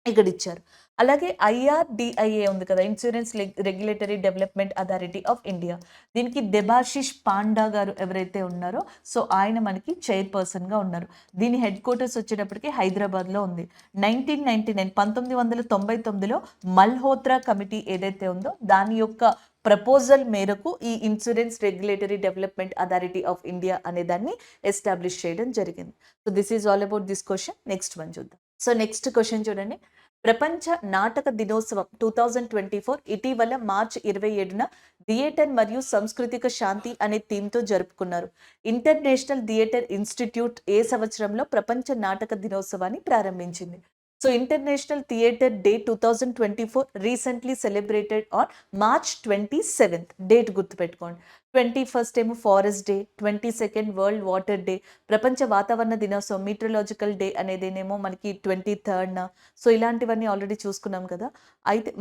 ఇక్కడ ఇచ్చారు. అలాగే ఐఆర్‌డిఐఏ ఉంది కదా! Insurance regulatory development authority of India. దీనికి దెబాశిష్ పాండా గారు ఎవరైతే ఉన్నారో, సో ఆయన మనకి చైర్‌పర్సన్‌గా ఉన్నారు. దీని హెడ్ క్వార్టర్స్ వచ్చేటప్పటికి హైదరాబాద్‌లో ఉంది. 1999లో మల్హోత్రా కమిటీ ఏదైతే ఉందో దాని యొక్క ప్రపోజల్ మేరకు ఈ insurance regulatory development authority of India అనే దాన్ని ఎస్టాబ్లిష్ చేయడం జరిగింది. So this is all about this question. Next one చూద్దాం. సో నెక్స్ట్ క్వశ్చన్ చూడండి. ప్రపంచ నాటక దినోత్సవం 2024 ఇటీవల మార్చి 27న థియేటర్ మరియు సాంస్కృతిక శాంతి అనే థీమ్తో జరుపుకున్నారు. ఇంటర్నేషనల్ థియేటర్ ఇన్స్టిట్యూట్ ఏ సంవత్సరంలో ప్రపంచ నాటక దినోత్సవాన్ని ప్రారంభించింది? So international theatre day 2024 recently celebrated on March 27th. Date గుర్తుపెట్టుకోండి. 21st ఏమో forest day, 22nd world water day, ప్రపంచ వాతావరణ దినోత్సవం మీటరలాజికల్ డే అనేదేనేమో మనకి 23rd. సో ఇలాంటివన్నీ ఆల్రెడీ చూసుకున్నాం కదా. అయితే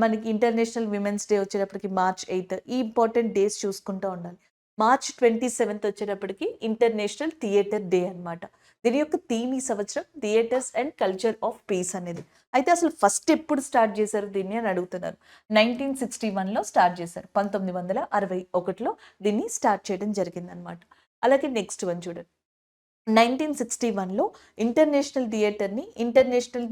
మనకి ఇంటర్నేషనల్ విమెన్స్ డే వచ్చేటప్పటికి మార్చ్ 8. ఈ ఇంపార్టెంట్ డేస్ చూసుకుంటూ ఉండాలి. మార్చ్ 27th వచ్చేటప్పటికి ఇంటర్నేషనల్ థియేటర్ డే అనమాట. దీని యొక్క థీమ్ ఈ సంవత్సరం theatres and culture of piece అనేది. అయితే అసలు ఫస్ట్ ఎప్పుడు స్టార్ట్ చేశారు దీన్ని అని అడుగుతున్నారు. 1961లో స్టార్ట్ చేశారు. 1961లో దీన్ని స్టార్ట్ చేయడం జరిగింది అనమాట. అలాగే నెక్స్ట్ వన్ చూడండి. 1961లో ఇంటర్నేషనల్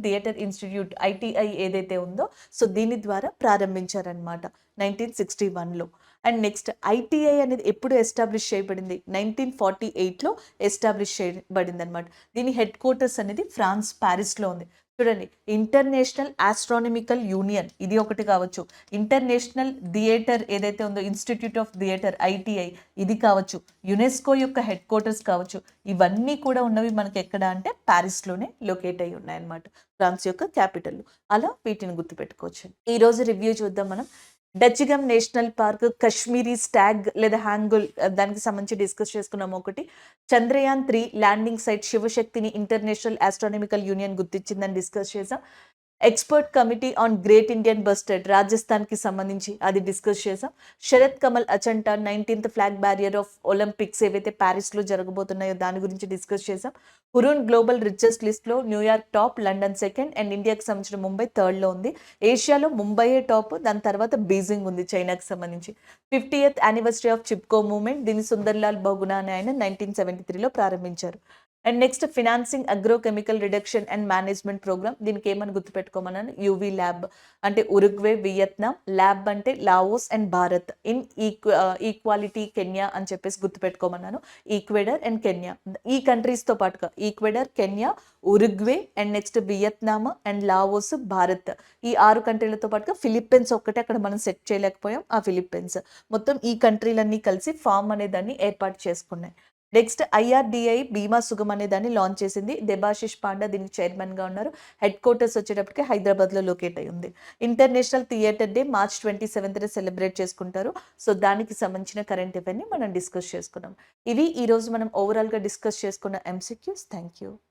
థియేటర్ ఇన్స్టిట్యూట్ ఐటీఐ ఏదైతే ఉందో సో దీని ద్వారా ప్రారంభించారనమాట 1961లో. అండ్ నెక్స్ట్ ఐటీఐ అనేది ఎప్పుడు ఎస్టాబ్లిష్ చేయబడింది? 1948లో ఎస్టాబ్లిష్ చేయబడింది అనమాట. దీని హెడ్ క్వార్టర్స్ అనేది ఫ్రాన్స్ ప్యారిస్లో ఉంది. చూడండి, ఇంటర్నేషనల్ ఆస్ట్రానమికల్ యూనియన్ ఇది ఒకటి కావచ్చు, ఇంటర్నేషనల్ థియేటర్ ఏదైతే ఉందో ఇన్స్టిట్యూట్ ఆఫ్ థియేటర్ ఐటీఐ ఇది కావచ్చు, యునెస్కో యొక్క హెడ్ క్వార్టర్స్ కావచ్చు, ఇవన్నీ కూడా ఉన్నవి మనకి ఎక్కడ అంటే ప్యారిస్లోనే లొకేట్ అయి ఉన్నాయన్నమాట, ఫ్రాన్స్ యొక్క క్యాపిటల్. అలా వీటిని గుర్తుపెట్టుకోవచ్చు. ఈ రోజు రివ్యూ చూద్దాం మనం. Dachigam national park, Kashmiri stag లేదా హ్యాంగుల్ దానికి సంబంధించి డిస్కస్ చేసుకున్నాము. ఒకటి, చంద్రయాన్ 3 ల్యాండింగ్ సైట్ శివశక్తిని ఇంటర్నేషనల్ ఆస్ట్రానమికల్ యూనియన్ గుర్తించిందని డిస్కస్ చేసాం. Expert committee on great Indian bustard రాజస్థాన్కి సంబంధించి అది డిస్కస్ చేసాం. Sharath Kamal Achanta 19th flag bearer of Olympics ఏవైతే ప్యారిస్లో జరగబోతున్నాయో దాని గురించి డిస్కస్ చేసాం. హురూన్ గ్లోబల్ రిచెస్ట్ లిస్ట్లో New York top, London second and ఇండియాకి సంబంధించిన ముంబై థర్డ్లో ఉంది. ఏషియాలో ముంబైయే టాప్, దాని తర్వాత బీజింగ్ ఉంది చైనాకి సంబంధించి. 50th anniversary of Chipko movement, దీన్ని సుందర్లాల్ బహుగుణా అని ఆయన 1973లో ప్రారంభించారు. And next financing agrochemical reduction and management programme, దీనికి ఏమని గుర్తుపెట్టుకోమన్నాను? యూవీ ల్యాబ్ అంటే ఉరుగ్వే, వియత్నాం, ల్యాబ్ అంటే Laos and Bharat, inequality Kenya అని చెప్పేసి గుర్తుపెట్టుకోమన్నాను. ఈక్వెడర్ అండ్ కెన్యా, ఈ కంట్రీస్తో పాటుగా Ecuador, Kenya, Uruguay and next Vietnam and Laos, Bharat, ఈ 6 కంట్రీలతో పాటుగా ఫిలిప్పీన్స్ ఒక్కటే అక్కడ మనం సెట్ చేయలేకపోయాం, ఆ ఫిలిప్పీన్స్. మొత్తం ఈ కంట్రీలన్నీ కలిసి ఫామ్ అనే దాన్ని ఏర్పాటు చేసుకున్నాయి. నెక్స్ట్ ఐఆర్డిఐ బీమా సుగమ్ అనే దాన్ని లాంచ్ చేసింది. దేబాశిష్ పాండా దీనికి చైర్మన్గా ఉన్నారు. హెడ్ క్వార్టర్స్ వచ్చేటప్పటికి హైదరాబాద్లో లొకేట్ అయి ఉంది. International theatre day March 27th celebrate చేసుకుంటారు. సో దానికి సంబంధించిన కరెంట్ అఫైర్ని మనం డిస్కస్ చేసుకున్నాం. ఇవి ఈరోజు మనం ఓవరాల్గా డిస్కస్ చేసుకున్న ఎంసీక్యూస్. Thank you.